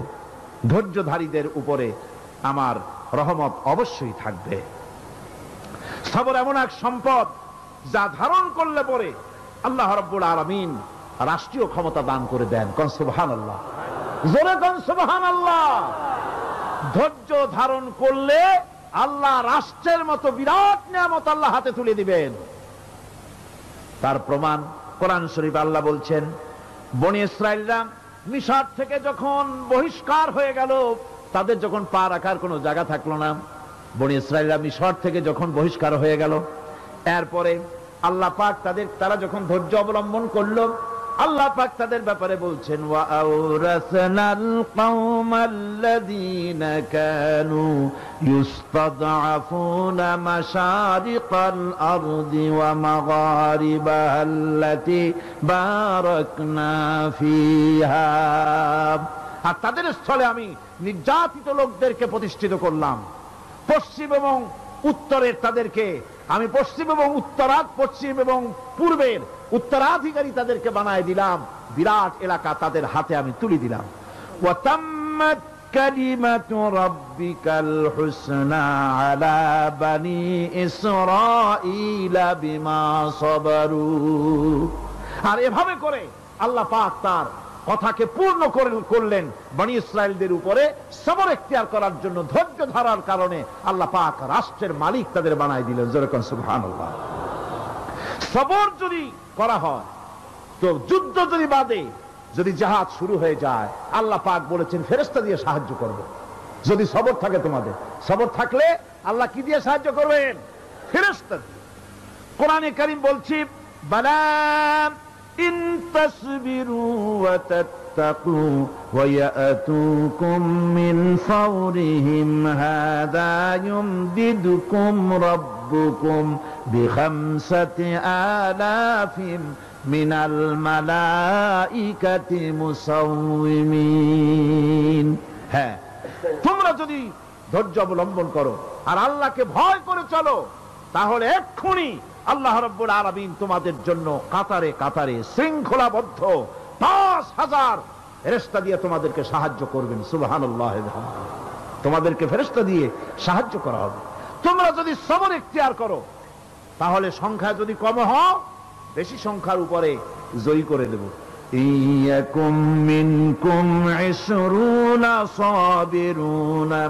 ধৈর্যধারীদের উপরে আমার রহমত অবশ্যই থাকবে। সবর এমন এক সম্পদ যা ধারণ করলে পরে আল্লাহ রাব্বুল আলামিন রাষ্ট্রীয় ক্ষমতা দান করে দেন। কোন সুবহানাল্লাহ, জোরে কোন সুবহানাল্লাহ। ধৈর্য ধারণ করলে আল্লাহ রাষ্ট্রের মতো বিরাট নিয়ামত আল্লাহ হাতে তুলে দিবেন। তার প্রমাণ কোরআন শরীফ আল্লাহ বলছেন, বনি ইসরাইলরা মিশর থেকে যখন বহিষ্কার হয়ে গেল, তাদের যখন পা রাখার কোনো জায়গা থাকলো না, বনি ইসরাইলরা মিশর থেকে যখন বহিষ্কার হয়ে গেল, এরপরে আল্লাহ পাক তারা যখন ধৈর্য অবলম্বন করলো, আল্লাহ পাক তাদের ব্যাপারে বলছেন, ওয়া আওরাসনাল কওমাল্লাযীনা কানু ইউস্তাদআফুনা মাশারিকাল আরদি ওয়া মাগারিবাহাল্লাতী বারাকনা ফিহা। আর তাদের স্থলে আমি নির্যাতিত লোকদেরকে প্রতিষ্ঠিত করলাম। পশ্চিম এবং উত্তরের তাদেরকে আমি পশ্চিম এবং পূর্বের উত্তরাধিকারী তাদেরকে বানায় দিলাম। বিরাট এলাকা তাদের হাতে আমি তুলে দিলাম। ওয়া তাম্মাত কালিমাতু রাব্বিকাল হুসনা আলা বানি ইসরাঈলা বিমা সাবারু। আর এভাবে করে আল্লাহ পাক তার কথাকে পূর্ণ করলেন বনি ইসরাইলদের উপরে। সবর এখতিয়ার করার জন্য, ধৈর্য ধরার কারণে আল্লাহ পাক রাষ্ট্রের মালিক তাদের বানায় দিলেন। যেরকম সুবহানাল্লাহ। সবর যদি করা হয় তো, যুদ্ধ যদি বাদে, যদি জিহাদ শুরু হয়ে যায়, আল্লাহ পাক বলেছেন ফেরেশতা দিয়ে সাহায্য করব। যদি সবর থাকে তোমাদের, সবর থাকলে আল্লাহ কি দিয়ে সাহায্য করবেন? ফেরেশতা দিয়ে। কোরআনে কারীম বলছে, বালা ইন তাসবিরু ওয়া তাত্তাকু ওয়া ইয়াতুকুম মিন ফাওরিহিম হাদা ইউমদিদুকুম রাব্বুকুম বিখামসাতি আলাফিন মিনাল মালাইকাতি মুসাউমিন। হ্যাঁ, তোমরা যদি ধৈর্য অবলম্বন করো আর আল্লাহকে ভয় করে চলো, তাহলে এক্ষুনি আল্লাহ রাব্বুল আলামিন তোমাদের জন্য কাতারে কাতারে শৃঙ্খলাবদ্ধ ৫,০০০ ফেরেশতা দিয়ে তোমাদেরকে সাহায্য করবেন। সুবহানাল্লাহ। তোমাদেরকে ফেরেশতা দিয়ে সাহায্য করা হবে। তোমরা যদি সবর ইখতিয়ার করো, তাহলে সংখ্যা যদি কম হয়, বেশি সংখ্যার উপরে জয়ী করে দেব। ইয়াকুম মিনকুম ২০ সাবিরুনা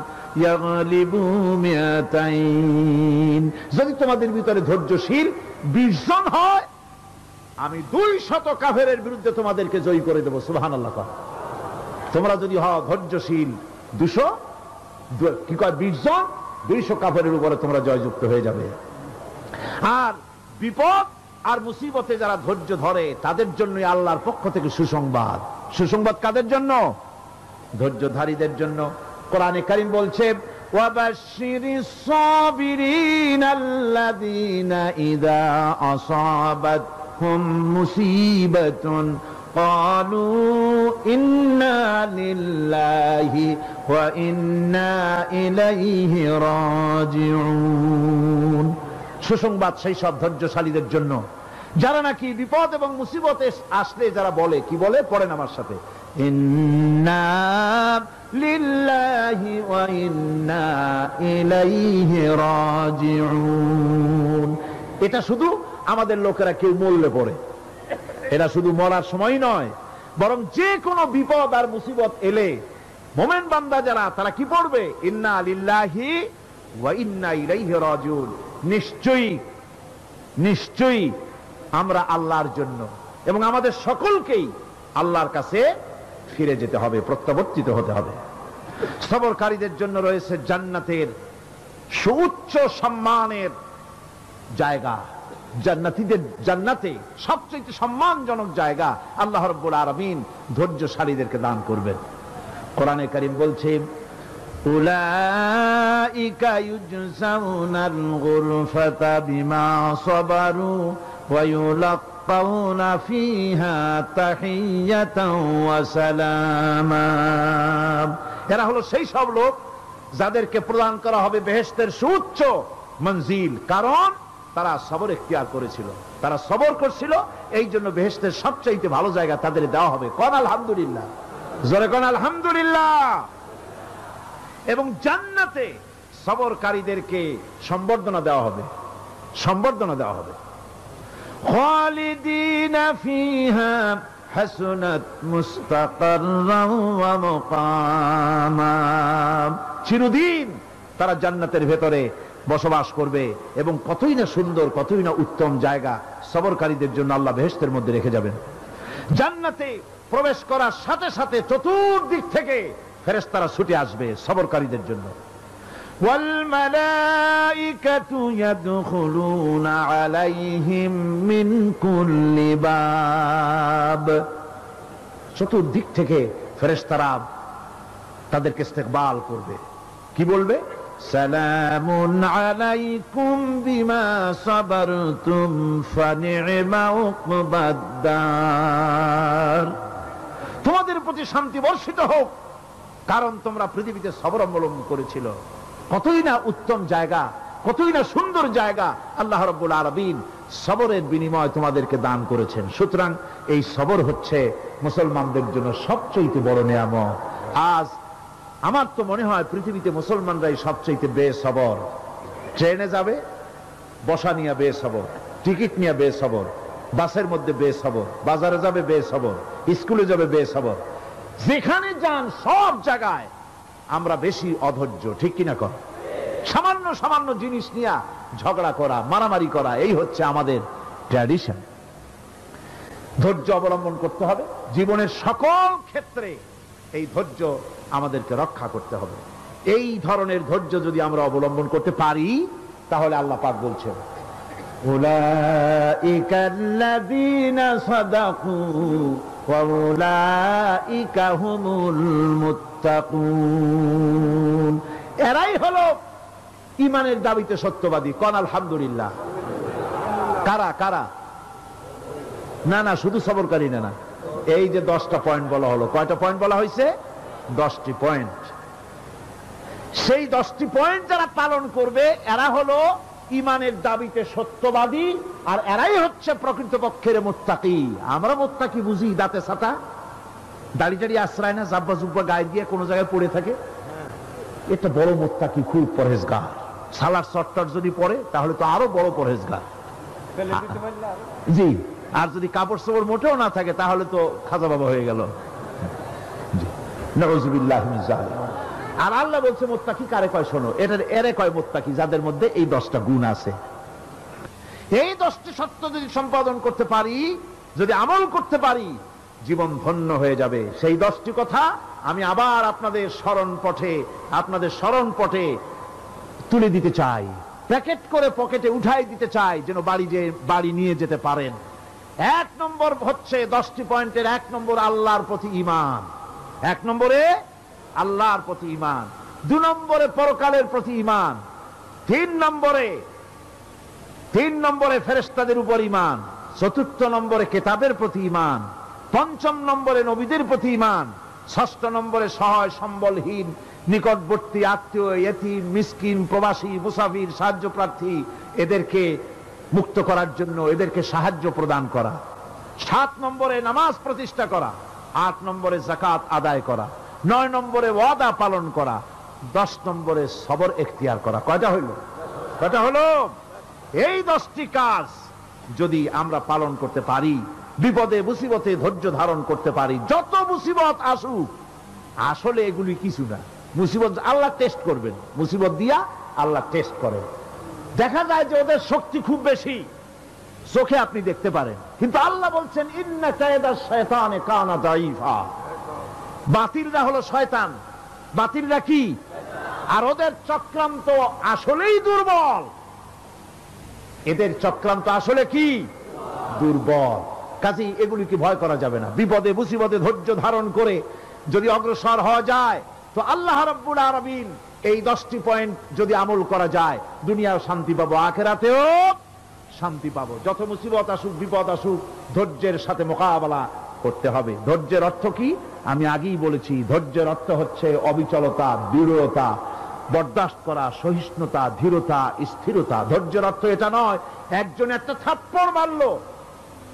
ইয়াগলিবু মিয়াতাইন। যদি তোমাদের ভিতরে ধৈর্যশীল ২০ জন হয়, আমি ২০০ কাফেরের বিরুদ্ধে তোমাদেরকে জয়ী করে দেব। সুবহানাল্লাহ। তোমরা যদি হও ধৈর্যশীল ২০০ জন, ২০০ কাফেরের উপরে তোমরা জয়যুক্ত হয়ে যাবে। আর বিপদ আর মুসিবতে যারা ধৈর্য ধরে, তাদের জন্য আল্লাহর পক্ষ থেকে সুসংবাদ। সুসংবাদ কাদের জন্য? ধৈর্যধারীদের জন্য। কোরআনে কারীম বলছে, ওয়াবাশশিরিস সাবিরিনাল্লাযীনা ইযা আসাবাতহুম মুসিবাতুন ক্বালু ইন্না লিল্লাহি ওয়া ইন্না ইলাইহি রাজিউন। সুসংবাদ সেই সব ধৈর্যশালীদের জন্য যারা নাকি বিপদ এবং মুসিবতে আসলে যারা বলে, কি বলে? পড়েন আমার সাথে, ইন্না লিল্লাহি ওয়া ইন্না ইলাইহি রাজিউন। এটা শুধু আমাদের লোকেরা কেউ মরলে পড়ে, এটা শুধু মরার সময় নয়, বরং যে কোনো বিপদ আর মুসিবত এলে মোমেন বান্দা যারা তারা কি পড়বে? ইন্না লিল্লাহি ওয়া ইন্না ইলাইহি রাজিউন। নিশ্চয়ই নিশ্চয়ই আমরা আল্লাহর জন্য এবং আমাদের সকলকেই আল্লাহর কাছে ফিরে যেতে হবে, প্রত্যাবর্তিত হতে হবে। সবরকারীদের জন্য রয়েছে জান্নাতের সুউচ্চ সম্মানের জায়গা। জান্নাতীদের জান্নাতে সবচেয়ে সম্মানজনক জায়গা আল্লাহ রাব্বুল আলামিন ধৈর্যশালীদেরকে দান করবেন। কোরআনে কারীম বলছে, উলাইকা ইউজসাউনাল গুরফাতা বিমা সাবারু ওয়া ইউলাক্কাউনা ফিহা তাহিয়াতাও ওয়া সালামা। এরা হলো সেই সব লোক যাদেরকে প্রদান করা হবে বেহেশতের সুউচ্চ মঞ্জিল, কারণ তারা সবর ইখতিয়ার করেছিল, তারা সবর করছিল, এই জন্য বেহেশতের সবচাইতে ভালো জায়গা তাদের দেওয়া হবে। কোন আলহামদুলিল্লাহ, জোরে কোন আলহামদুলিল্লাহ। এবং জান্নাতে সবরকারীদেরকে সম্বর্ধনা দেওয়া হবে, সম্বর্ধনা দেওয়া হবে। খালিদিনা ফিহা হাসুনাত মুস্তাকাররাও ওয়া মুকামা। চিরদিন তারা জান্নাতের ভেতরে বসবাস করবে এবং কতই না সুন্দর, কতই না উত্তম জায়গা সবরকারীদের জন্য আল্লাহ বেহেশতের মধ্যে রেখে যাবেন। জান্নাতে প্রবেশ করার সাথে সাথে চতুর্দিক থেকে ফেরেশতারা ছুটে আসবে সবরকারীদের জন্য। ওয়াল মালাইকাতু ইয়াদখুলুনা আলাইহিম মিন কুল্লি বাব। চতুর্দিক থেকে ফেরেশতারা তাদেরকে ইস্তেকবাল করবে, কি বলবে? সালামুন আলাইকুম বিমা সাবারতুম ফানি'মা উকবাদ-দার। তোমাদের প্রতি শান্তি বর্ষিত হোক, কারণ তোমরা পৃথিবীতে সবর অবলম্বন করেছিল। কতই না উত্তম জায়গা, কতই না সুন্দর জায়গা আল্লাহ রাব্বুল আলামিন সবরের বিনিময়ে তোমাদেরকে দান করেছেন। সুতরাং এই সবর হচ্ছে মুসলমানদের জন্য সবচেয়ে বড় নিয়ামত। আজ আমার তো মনে হয় পৃথিবীতে মুসলমানরাই সবচেয়ে বেসবর। ট্রেনে যাবে, বসা নিয়ে বেসবর, টিকিট নিয়ে বেসবর, বাসের মধ্যে বেসবর, বাজারে যাবে বেসবর, স্কুলে যাবে বেসবর, যেখানে যান সব জায়গায় আমরা বেশি অধৈর্য, ঠিক কিনা কর? সামান্য সামান্য জিনিস নিয়ে ঝগড়া করা, মারামারি করা, এই হচ্ছে আমাদের ট্র্যাডিশন। ধৈর্য অবলম্বন করতে হবে জীবনের সকল ক্ষেত্রে, এই ধৈর্য আমাদেরকে রক্ষা করতে হবে। এই ধরনের ধৈর্য যদি আমরা অবলম্বন করতে পারি, তাহলে আল্লাহ পাক বলছেন, উলাইকাল্লাযীনা সাদাকু ওয়া উলাইকা হুমুল মুত্তাকুন। এরাই হলো ঈমানের দাবিতে সত্যবাদী। কোন আলহামদুলিল্লাহ। কারা কারা? না না, শুধু সবরকারী না, না, এই যে 10টা পয়েন্ট বলা হলো, কয়টা পয়েন্ট বলা হয়েছে? 10টি পয়েন্ট। সেই 10টি পয়েন্ট যারা পালন করবে এরা হলো ঈমানের দাবিতে সত্যবাদী, আর এরাই হচ্ছে প্রকৃতপক্ষের মুত্তাকি। আমরা মুত্তাকি বুঝি দাঁতে ছাতা, দাড়ি টাড়ি আশ্রয় না, জাব্বা জুব্বা গায়ে দিয়ে কোনো জায়গায় পড়ে থাকে, এটা বড় মুত্তাকি, খুব পরহেজগার। সালার চট্টর যদি পড়ে তাহলে তো আরো বড় পরহেজগার। জি, আর যদি কাপড় চোপড় মোটেও না থাকে তাহলে তো খাজা বাবা হয়ে গেল। নাউযুবিল্লাহি মিন যালিক। আর আল্লাহ বলছে মুত্তাকি কারে কয় শোনো, এটার এরে কয় মুত্তাকি যাদের মধ্যে এই 10টা গুণ আছে। এই 10টি সত্য যদি সম্পাদন করতে পারি, যদি আমল করতে পারি, জীবন ধন্য হয়ে যাবে। সেই 10টি কথা আমি আবার আপনাদের স্মরণ পটে তুলে দিতে চাই, প্যাকেট করে পকেটে উঠাই দিতে চাই, যেন বাড়ি নিয়ে যেতে পারেন। 1 নম্বর হচ্ছে 10টি পয়েন্টের 1 নম্বর আল্লাহর প্রতি ঈমান। 1 নম্বরে আল্লাহর প্রতি ঈমান, 2 নম্বরে পরকালের প্রতি ঈমান, 3 নম্বরে ফেরেশতাদের উপর ঈমান, 4র্থ নম্বরে কিতাবের প্রতি ঈমান, 5ম নম্বরে নবীদের প্রতি ঈমান, 6ষ্ঠ নম্বরে সহায় সম্বলহীন নিকটবর্তী আত্মীয়, ইতিম, মিসকিন, প্রবাসী, মুসাফির, সাহায্য প্রার্থী, এদেরকে মুক্ত করার জন্য এদেরকে সাহায্য প্রদান করা, 7 নম্বরে নামাজ প্রতিষ্ঠা করা, 8 নম্বরে যাকাত আদায় করা, 9 নম্বরে ওয়াদা পালন করা, 10 নম্বরে সবর এখতিয়ার করা। কয়টা হইল? এই 10টি কাজ যদি আমরা পালন করতে পারি, বিপদে মুসিবতে ধৈর্য ধারণ করতে পারি, যত মুসিবত আসুক, আসলে এগুলি কিছু না। মুসিবত আল্লাহ টেস্ট করবেন, মুসিবত দিয়া আল্লাহ টেস্ট করেন। দেখা যায় যে ওদের শক্তি খুব বেশি, চোখে আপনি দেখতে পারেন, কিন্তু আল্লাহ বলছেন ইন্না কায়দা শায়তানে কানা দাঈফা। বাতিলরা হলো শয়তান, বাতিলরা কি? আর ওদের চক্রান্ত আসলেই দুর্বল, এদের চক্রান্ত আসলে কি? দুর্বল। কাজেই এগুলিকে ভয় করা যাবে না। বিপদে মুসিবতে ধৈর্য ধারণ করে যদি অগ্রসর হওয়া যায়, তো আল্লাহ রাব্বুল আলামিন এই 10টি পয়েন্ট যদি আমল করা যায়, দুনিয়াও শান্তি পাবো, আখিরাতেও শান্তি পাবো। যত মুসিবত আসুক, বিপদ আসুক, ধৈর্যের সাথে মোকাবেলা করতে হবে। ধৈর্যের অর্থ কি? আমি আগেই বলেছি, ধৈর্যের অর্থ হচ্ছে অবিচলতা, দৃঢ়তা, বরদাস্ত করা, সহিষ্ণুতা, ধীরতা, স্থিরতা। ধৈর্যের অর্থ এটা নয় একজন একটা থাপ্পড় মারলো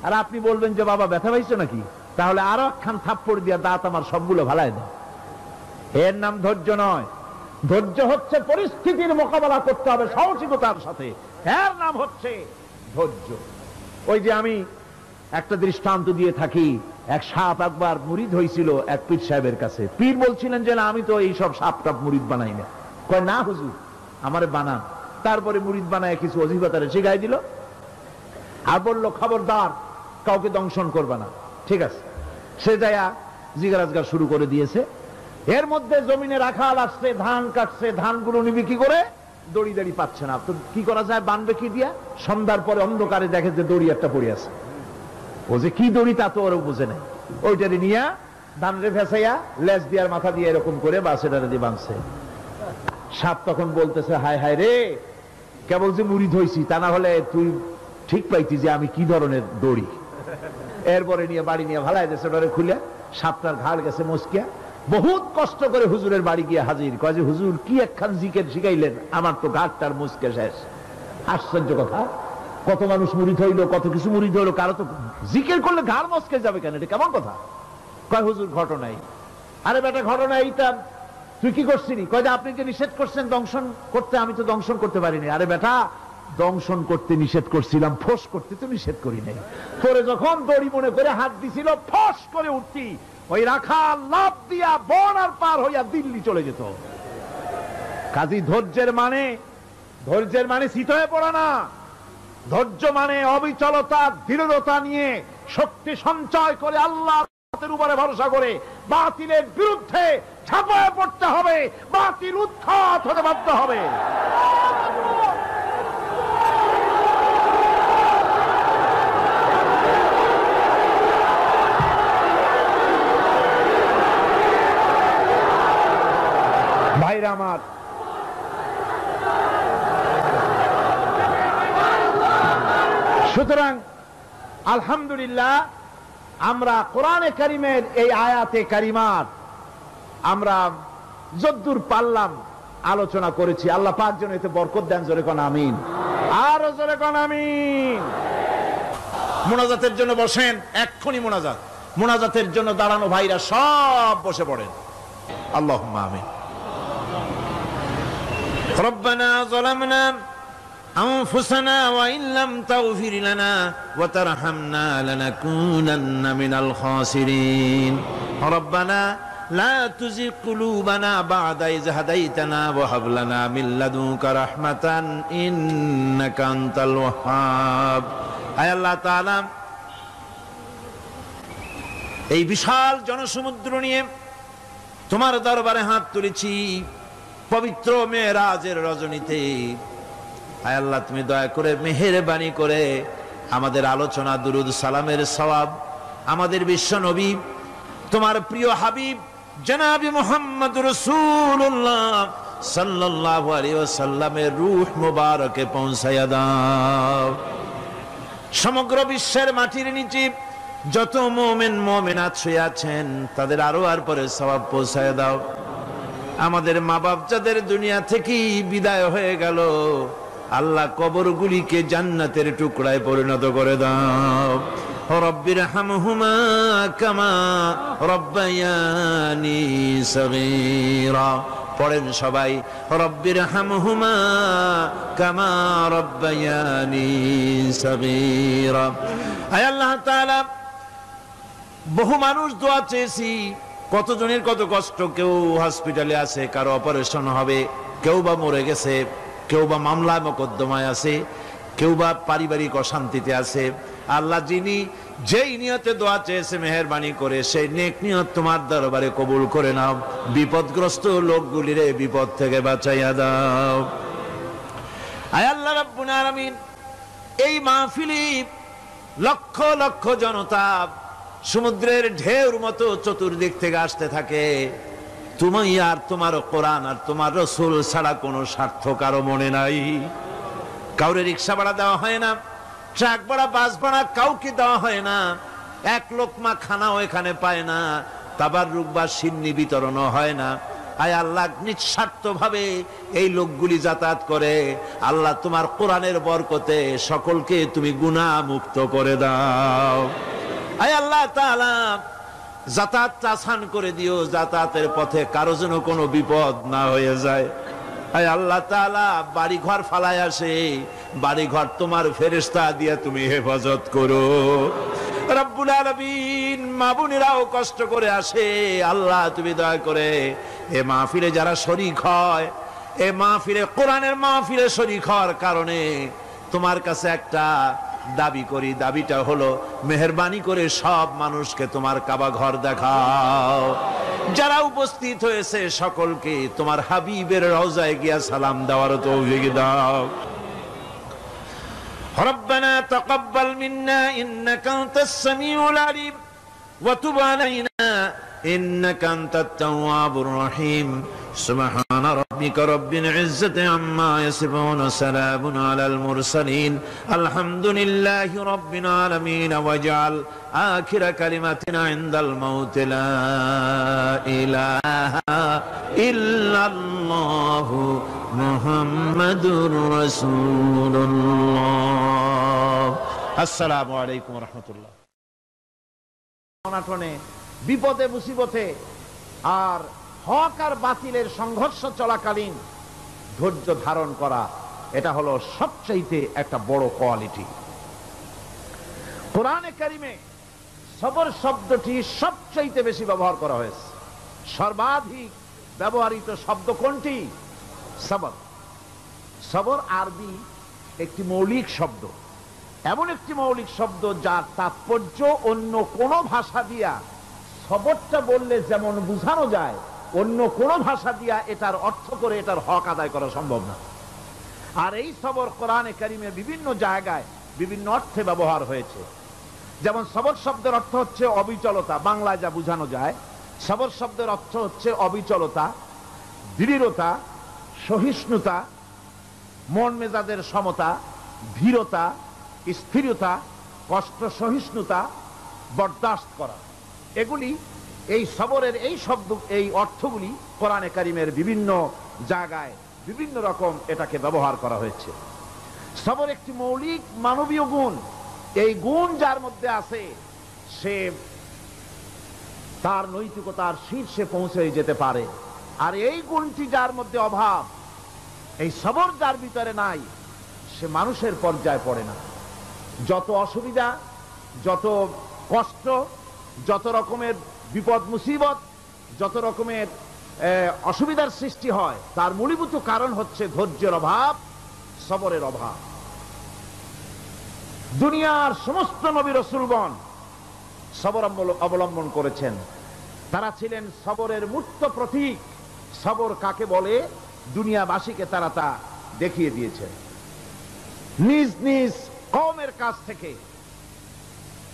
আর আপনি বলবেন যে বাবা ব্যথা পাইছো নাকি, তাহলে আরো একখান থাপ্পড় দিয়া দাঁত আমার সবগুলো ভালাই দেয়। এর নাম ধৈর্য নয়। ধৈর্য হচ্ছে পরিস্থিতির মোকাবেলা করতে হবে সাহসিকতার সাথে, এর নাম হচ্ছে ধৈর্য। ওই যে আমি একটা দৃষ্টান্ত দিয়ে থাকি, এক সাপ একবার মুরিদ হয়েছিল এক পীর সাহেবের কাছে। পীর বলছিলেন যে না, আমি তো এই সব সাপ টাপ মুরিদ বানাই না। কয় না হুজুর, আমারে বানান। তারপরে মুরিদ বানায় কিছু অজিফাতারে শিখাই দিল আর বললো খবরদার কাউকে দংশন করবে না। ঠিক আছে, সে যায়া জিগারাজগার শুরু করে দিয়েছে। এর মধ্যে জমিনে রাখাল আসছে, ধান কাটছে, ধানগুলো নিবি কি করে, দড়ি দাড়ি পাচ্ছে না, তো কি করা যায়, বানবে কি দিয়া? সন্ধ্যার পরে অন্ধকারে দেখে যে দড়ি একটা পড়ে আছে। ও যে কি দড়ি তা তো ওরা বুঝে নাই, ওইটারে নিয়ে ধানরে ফেসাইয়া লেজ দিয়ার মাথা দিয়ে এরকম করে বাসেটারে দিয়ে বাঁধছে। সাপ তখন বলতেছে হায় হায় রে, কেবল যে মুরিদ হইছি, তা না হলে তুই ঠিক পাইতি যে আমি কি ধরনের দড়ি। এরপরে নিয়ে বাড়ি নিয়ে ভালাই দিয়েছে, ওটারে খুলে সাপটার ঘাড় গেছে মস্কিয়া। বহুত কষ্ট করে হুজুরের বাড়ি গিয়ে হাজির, কয় যে হুজুর কি একখান জিকের শিখাইলেন, আমার তো ঘাটটার মুসকে শেষ। আশ্চর্য কথা, কত মানুষ মুরিদ হইলো, কত কিছু মুরিদ হইলো, কারো তো জিকের করলে ঘাড় মস্কে যাবে কেন, এটা কেমন কথা? কয় হুজুর ঘটনাই। আরে বেটা ঘটনা এইটা, তুই কি করছিলি? কয় যে আপনি যে নিষেধ করছেন দংশন করতে, আমি তো দংশন করতে পারিনি। আরে বেটা দংশন করতে নিষেধ করছিলাম, ফোঁস করতে তো নিষেধ করি নাই। পরে যখন দড়ি মনে করে হাত দিছিল, ফোঁস করে উঠতি, ওই রাখা লাভ দিয়া বন আর পার হইয়া দিল্লি চলে যেত। কাজী ধৈর্যের মানে শীত হয়ে পড়া না। ধৈর্য মানে অবিচলতা, দৃঢ়তা নিয়ে শক্তি সঞ্চয় করে আল্লাহর উপরে ভরসা করে বাতিলের বিরুদ্ধে ঝাঁপায় পড়তে হবে, বাতিল উৎখাত হতে বাধ্য হবে। ভাইরা আমার, সুতরাং আলহামদুলিল্লাহ আমরা কোরআনে কারিমের এই আয়াতে কারিমার আমরা যদ্দূর পারলাম আলোচনা করেছি। আল্লাহ পাক যেন এতে বরকত দেন। জোরে কোন আমিন, আরো জোরে কোন আমিন। মোনাজাতের জন্য বসেন, এক্ষুনি মোনাজাতের জন্য দাঁড়ানো ভাইরা সব বসে পড়েন। আল্লাহুম্মা আমিন। রব্বানা যালামনা أنفسنا وإن لم تغفر لنا وترحمنا لنكونن من الخاسرين ربنا لا تزغ قلوبنا بعد إذ هديتنا وهب لنا من لدنك رحمة إنك أنت الوهاب আয় আল্লাহ তাআলা, এই বিশাল জনসমুদ্র নিয়ে তোমার দরবারে হাত তুলেছি পবিত্র মেরাজের রজনীতে। আয় আল্লাহ, তুমি দয়া করে মেহেরবানি করে আমাদের আলোচনা, দুরুদ সালামের সওয়াব আমাদের বিশ্ব নবী তোমার প্রিয় হাবিব জনাবে মুহাম্মদ রাসূলুল্লাহ সাল্লাল্লাহু আলাইহি ওয়াসাল্লামের রূহ মুবারকে পৌঁছায়া দাও। সমগ্র বিশ্বের মাটির নিচে যত মুমিন মুমিনাত শুয়ে আছেন তাদের আরো আর পরে সওয়াব পৌঁছায়া দাও। আমাদের মা বাপ যাদের দুনিয়া থেকে বিদায় হয়ে গেল, আল্লাহ কবরগুলিকে জান্নাতের টুকরায় পরিণত করে দাও। রব্বিরহামহুমা কামা রব্বায়ানি সগীরা পড়েন সবাই, রব্বিরহামহুমা কামা রব্বায়ানি সগীরা। আয় আল্লাহ তাআলা, বহু মানুষ দোয়া চেয়েছি, কতজনের কত কষ্ট, কেউ হসপিটালে আছে, কারো অপারেশন হবে, কেউ বা মরে গেছে, কেউ বা মামলা মোকদ্দমায় আছে, কেউ বা পারিবারিক অশান্তিতে আছে। আল্লাহ যিনি যেই নিয়তে দোয়া চেয়েছে মেহেরবানি করে সেই নেক নিয়ত তোমার দরবারে কবুল করে নাও। বিপদগ্রস্ত লোকগুলিরে বিপদ থেকে বাঁচাইয়া দাও। আয় আল্লাহ রাব্বুল আলামিন, এই মাহফিলে লক্ষ লক্ষ জনতা সমুদ্রের ঢেউর মতো চতুর্দিক থেকে আসতে থাকে। তুমি আর তোমার কোরআন আর তোমার রাসূল ছাড়া কোনো স্বার্থ কারো মনে নাই। কাউরে রিক্সা ভাড়া দেওয়া হয় না, ট্রাক ভাড়া, বাস ভাড়া কাউকে দেওয়া হয় না, এক লোকমা খানাও এখানে পায় না, তাবাররুক বা সিন্নি বিতরণও হয় না। আয় আল্লাহ, নিঃস্বার্থ ভাবে এই লোকগুলি যাতায়াত করে। আল্লাহ তোমার কোরআনের বরকতে সকলকে তুমি গুনাহ মুক্ত করে দাও। আয় আল্লাহ তাআলা, যাতায়াতটা আসান করে দিও, যাতায়াতের পথে কারো যেন কোনো বিপদ না হয়ে যায়। আয় আল্লাহ তাআলা, বাড়ি ঘর ফালায় আসে, বাড়ি ঘর তোমার ফেরেশতা দিয়ে তুমি হেফাজত করো। রব্বুল আলামিন, মা বোনেরাও কষ্ট করে আসে, আল্লাহ তুমি দয়া করে এ মাহফিলে যারা শরীক হয়, এ মাহফিলে কোরআনের মাহফিলে শরীক হওয়ার কারণে তোমার কাছে একটা দাবি করি, দাবিটা হলো মেহেরবানি করে সব মানুষকে তোমার কাবা ঘর দেখাও। যারা উপস্থিত হয়েছে সকলকে তোমার হাবিবের রওজায় গিয়া সালাম দেওয়ার তৌফিক দাও। রব্বানা তাকাব্বাল মিন্না ইন্নাকা আনতাস সামিউল আলিম ওয়া তুব আলাইনা ইন্নাকা আনতাত তাওয়াবুর রহিম। সুবহানা রাব্বিকা রাব্বিল ইজ্জাতি আম্মা ইয়াসিফুন ওয়া সালামুন আলাল মুরসালিন আলহামদুলিল্লাহি রাব্বিল আলামিন। ওয়াজআল আখিরা কালিমাতিনা ইনদাল মাউত লা ইলাহা ইল্লাল্লাহু মুহাম্মাদুর রাসূলুল্লাহ। আসসালামু আলাইকুম ওয়া রাহমাতুল্লাহ। অনাটনে, বিপদে মুসিবতে আর হক আর বাতিলের সংঘর্ষ চলাকালীন ধৈর্য ধারণ করা, এটা হলো সবচাইতে একটা বড় কোয়ালিটি। কোরআনে কারিমে সবর শব্দটি সবচাইতে বেশি ব্যবহার করা হয়েছে। সর্বাধিক ব্যবহৃত শব্দ কোনটি? সবর। সবর আরবি একটি মৌলিক শব্দ, এমন একটি মৌলিক শব্দ যার তাৎপর্য অন্য কোন ভাষা দিয়া সবরটা বললে যেমন বোঝানো যায়, অন্য কোন ভাষা দিয়া এটার অর্থ করে এটার হক আদায় করা সম্ভব না। আর এই সবর কোরআনে কারিমে বিভিন্ন জায়গায় বিভিন্ন অর্থে ব্যবহার হয়েছে। যেমন সবর শব্দের অর্থ হচ্ছে অবিচলতা, বাংলায় যা বোঝানো যায়। সবর শব্দের অর্থ হচ্ছে অবিচলতা, দৃঢ়তা, সহিষ্ণুতা, মন মেজাজের সমতা, ধীরতা, স্থিরতা, কষ্ট সহিষ্ণুতা, বরদাস্ত করা। এগুলি এই সবরের এই শব্দ, এই অর্থগুলি কোরআনে কারিমের বিভিন্ন জায়গায় বিভিন্ন রকম এটাকে ব্যবহার করা হয়েছে। সবর একটি মৌলিক মানবীয় গুণ। এই গুণ যার মধ্যে আছে সে তার নৈতিকতার শীর্ষে পৌঁছে যেতে পারে। আর এই গুণটি যার মধ্যে অভাব, এই সবর যার ভিতরে নাই, সে মানুষের পর্যায়ে পড়ে না। যত অসুবিধা, যত কষ্ট, যত রকমের বিপদ মুসিবত, যত রকমের অসুবিধার সৃষ্টি হয়, তার মূলীভূত কারণ হচ্ছে ধৈর্যের অভাব, সবরের অভাব। দুনিয়ার সমস্ত নবী রাসূলগণ সবর অবলম্বন করেছেন। তারা ছিলেন সবরের মূর্ত প্রতীক। সবর কাকে বলে দুনিয়াবাসীকে তারা তা দেখিয়ে দিয়েছেন। নিজ নিজ কওমের কাছ থেকে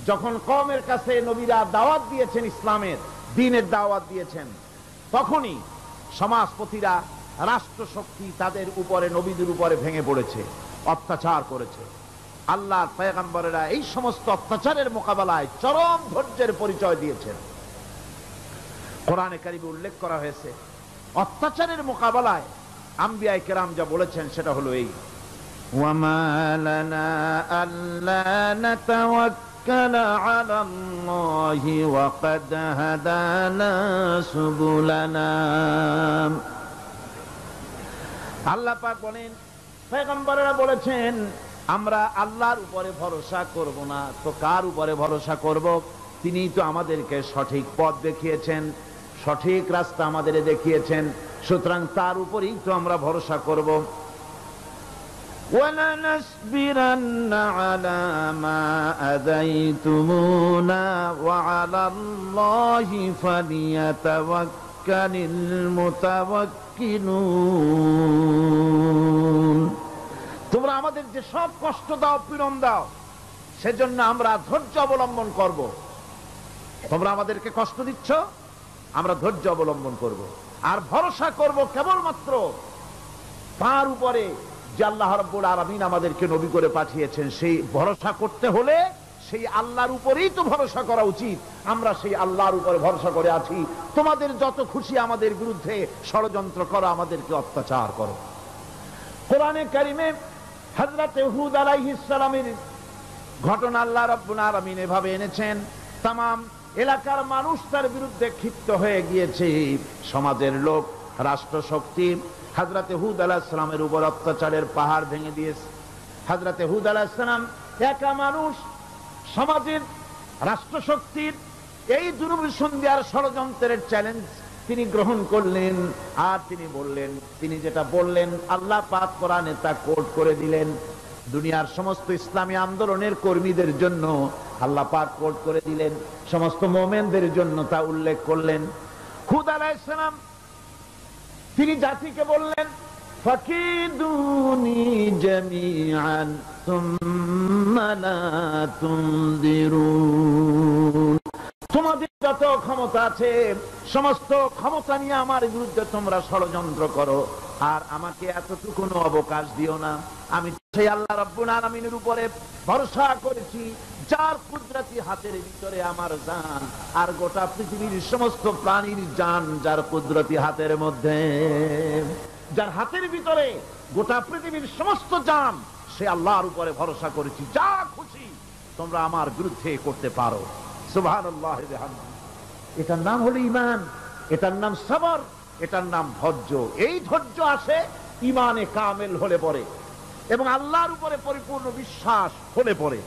যখন কওমের কাছে নবীরা দাওয়াত দিয়েছেন, ইসলামের দ্বীনের দাওয়াত দিয়েছেন, তখনই সমাজপতিরা, রাষ্ট্রশক্তি তাদের উপরে, নবীদের উপরে ভেঙে পড়েছে, অত্যাচার করেছে। আল্লাহর পয়গম্বরেরা এই সমস্ত অত্যাচারের মোকাবেলায় চরম ধৈর্যের পরিচয় দিয়েছেন। কোরআনে কারিমে উল্লেখ করা হয়েছে অত্যাচারের মোকাবেলায় আম্বিয়া কেরাম যা বলেছেন সেটা হলো এই: ওয়ামা লানা আল্লা নাতাওয়াক্কালা আলাল্লাহি ওয়া ক্বাদ হাদানা সুবুলানা। আল্লাহ পাক বলেন, পয়গম্বরেরা বলেছেন আমরা আল্লাহর উপরে ভরসা করব না, তো কার উপরে ভরসা করব? তিনিই তো আমাদেরকে সঠিক পথ দেখিয়েছেন, সঠিক রাস্তা আমাদের দেখিয়েছেন, সুতরাং তার উপরেই তো আমরা ভরসা করব। وَلَنَصْبِرَنَّ عَلَى مَا آذَيْتُمُونَا وَعَلَى اللَّهِ فَلْيَتَوَكَّلِ الْمُتَوَكِّلُونَ। তোমরা আমাদের যে সব কষ্ট দাও, পীড়ন দাও, সেজন্য আমরা ধৈর্য অবলম্বন করব। তোমরা আমাদেরকে কষ্ট দিচ্ছ, আমরা ধৈর্য অবলম্বন করব, আর ভরসা করব কেবলমাত্র তার উপরে যে আল্লাহ রাব্বুল আলামিন আমাদেরকে নবী করে পাঠিয়েছেন। সেই ভরসা করতে হলে সেই আল্লাহর উপরেই তো ভরসা করা উচিত। আমরা সেই আল্লাহর উপরে ভরসা করে আছি। তোমাদের যত খুশি আমাদের বিরুদ্ধে ষড়যন্ত্র করো, আমাদেরকে অত্যাচার করো। কোরআনে কারিমে হযরত হুদ আলাইহিস সালামের ঘটনা আল্লাহ রাব্বুল আলামিন এভাবে এনেছেন, তামাম এলাকার মানুষ তার বিরুদ্ধে ক্ষিপ্ত হয়ে গিয়েছে। সমাজের লোক, রাষ্ট্রশক্তি হযরত হুদ আলাইহিস সালামের উপর অত্যাচারের পাহাড় ভেঙে দিয়েছে। হযরত হুদ আলাইহিস সালাম একা মানুষ, সমাজের রাষ্ট্রশক্তির এই দুর্বিসন্ধির ষড়যন্ত্রের চ্যালেঞ্জ তিনি গ্রহণ করলেন। আর তিনি বললেন, তিনি যেটা বললেন আল্লাহ পাক কোরআনে তা কোট করে দিলেন। দুনিয়ার সমস্ত ইসলামী আন্দোলনের কর্মীদের জন্য আল্লাহ পাক কোট করে দিলেন, সমস্ত মুমিনদের জন্য তা উল্লেখ করলেন। হুদ আলাইহিস সালাম তিনি জাতিকে বললেন, ফাকিদুনি জামিআন সুম্মা লা তুনদিরুন। তোমাদের যত ক্ষমতা আছে সমস্ত ক্ষমতা নিয়ে আমার বিরুদ্ধে তোমরা ষড়যন্ত্র করো, আর আমাকে এতটুকু অবকাশ দিও না। আমি সেই আল্লাহ রাব্বুল আলামিনের উপরে ভরসা করেছি, যার কুদরতি হাতের ভিতরে আমার জান, আর গোটা পৃথিবীর সমস্ত প্রাণীর জান যার কুদরতি হাতের মধ্যে। যার হাতের ভিতরে গোটা পৃথিবীর সমস্ত জান, সে আল্লাহর উপরে ভরসা করেছি, যা খুশি তোমরা আমার বিরুদ্ধে করতে পারো। সুবহানাল্লাহ ওয়া বিহামদিহি। এটার নাম হলো ঈমান, এটার নাম সবর, এটার নাম ধৈর্য। এই ধৈর্য আসে ঈমানে কামেল হলে পরে এবং আল্লাহর উপরে পরিপূর্ণ বিশ্বাস হলে পরে।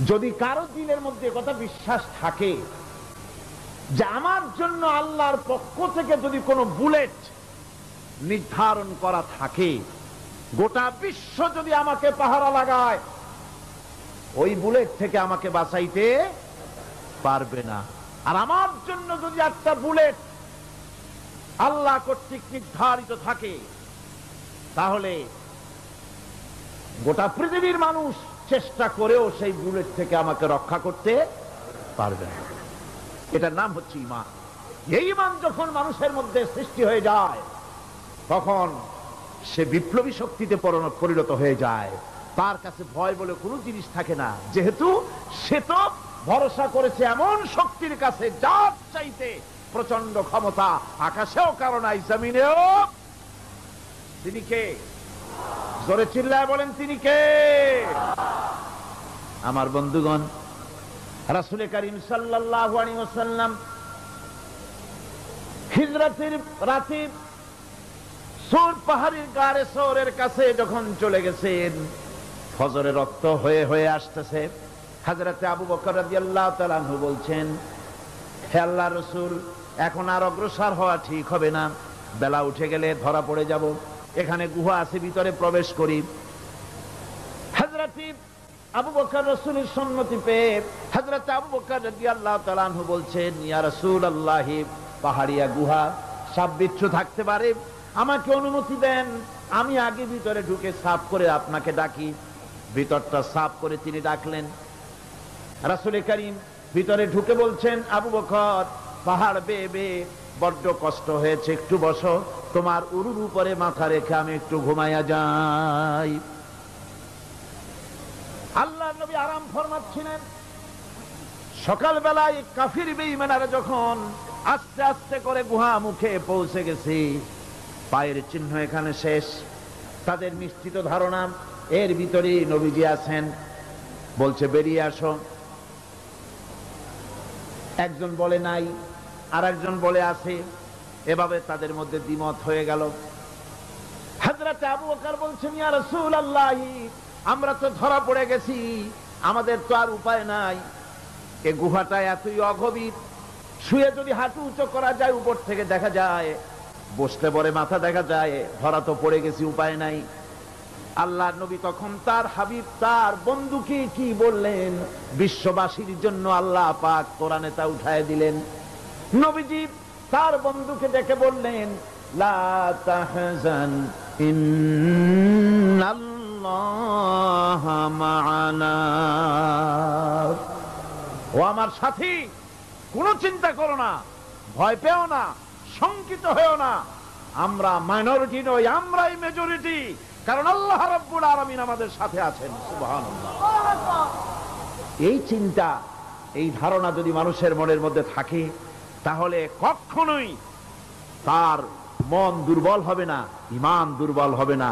যদি কারো দিলের মধ্যে কথা বিশ্বাস থাকে যে আমার জন্য আল্লাহর পক্ষ থেকে যদি কোনো বুলেট নির্ধারণ করা থাকে, গোটা বিশ্ব যদি আমাকে পাহারা লাগায়, ওই বুলেট থেকে আমাকে বাঁচাইতে পারবে না। আর আমার জন্য যদি একটা বুলেট আল্লাহ কর্তৃক নির্ধারিত থাকে, তাহলে গোটা পৃথিবীর মানুষ চেষ্টা করেও সেই বুলেট থেকে আমাকে রক্ষা করতে পারবে না। এটার নাম হচ্ছে ঈমান। এই ঈমান যখন মানুষের মধ্যে সৃষ্টি হয়ে যায়, তখন সে বিপ্লবী শক্তিতে পরিণত হয়ে যায়। তার কাছে ভয় বলে কোনো জিনিস থাকে না, যেহেতু সে তো ভরসা করেছে এমন শক্তির কাছে যার চাইতে প্রচন্ড ক্ষমতা আকাশেও কারো নাই, জমিনেও। তিনি কে? জোরে চিল্লায় বলেন, তিনি কে? আমার বন্ধুগণ, রাসূল করিম সাল্লাল্লাহু আলাইহি ওয়াসাল্লাম হিজরতের রাতে সূর পাহাড়ের গাড়ে সওরের কাছে যখন চলে গেছেন, ফজরের রক্ত হয়ে হয়ে আসতেছে। হযরত আবু বকর রাদিয়াল্লাহু তাআলা আনহু বলছেন, হে আল্লাহর রাসূল, এখন আর অগ্রসর হওয়া ঠিক হবে না, বেলা উঠে গেলে ধরা পড়ে যাব। এখানে গুহা আছে, ভিতরে প্রবেশ করি। হযরত আবু বকর রাসূলের সম্মতি পেয়ে হযরত আবু বকর রাদিয়াল্লাহু তাআলা আনহু বলছেন, ইয়া রাসূলুল্লাহ, পাহাড়িয়া গুহা, সাপ বিচ্ছু থাকতে পারে, আমাকে অনুমতি দেন, আমি আগে ভিতরে ঢুকে সাফ করে আপনাকে ডাকি। ভিতরটা সাফ করে তিনি ডাকলেন। রাসূল করিম ভিতরে ঢুকে বলছেন, আবু বকর, পাহাড় বেয়ে বেয়ে বড্ড কষ্ট হয়েছে, একটু বসো, তোমার উরুর উপরে মাথা রেখে আমি একটু ঘুমাইয়া যাই। আল্লাহর নবী আরাম ফরমাচ্ছিলেন। সকালবেলায় কাফির বেঈমানরা যখন আস্তে আস্তে করে গুহা মুখে পৌঁছে গেছে, পায়ের চিহ্ন এখানে শেষ, তাদের নিশ্চিত ধারণা এর ভিতরে নবীজি আছেন। বলছে, বেরিয়ে আসো। একজন বলে নাই, আর একজন বলে আছে। এভাবে তাদের মধ্যে দ্বিমত হয়ে গেল। হযরত আবু বকর বলছেন, ইয়া রাসূলুল্লাহ, আমরা তো ধরা পড়ে গেছি, আমাদের তো আর উপায় নাই। এই গুহাটা এতই অগভীর, শুয়ে যদি হাঁটু উঁচু করা যায় উপর থেকে দেখা যায়, বসতে পরে মাথা দেখা যায়, ধরা তো পড়ে গেছি, উপায় নাই। আল্লাহর নবী তখন তার হাবিব, তার বন্ধুকে কি বললেন? বিশ্ববাসীর জন্য আল্লাহ পাক কোরআনে তা উঠায় দিলেন। নবীজি তার বন্ধুকে ডেকে বললেন, লা তাহজান ইন্নাল্লাহা মা'ানা। ও আমার সাথী, কোনো চিন্তা করো না, ভয় পেও না, শঙ্কিত হয়েও না। আমরা মাইনরিটি নই, আমরাই মেজরিটি, কারণ আল্লাহ রাব্বুল আলামিন আমাদের সাথে আছেন। সুবহানাল্লাহ। এই চিন্তা, এই ধারণা যদি মানুষের মনের মধ্যে থাকে, তাহলে কখনোই তার মন দুর্বল হবে না, ঈমান দুর্বল হবে না।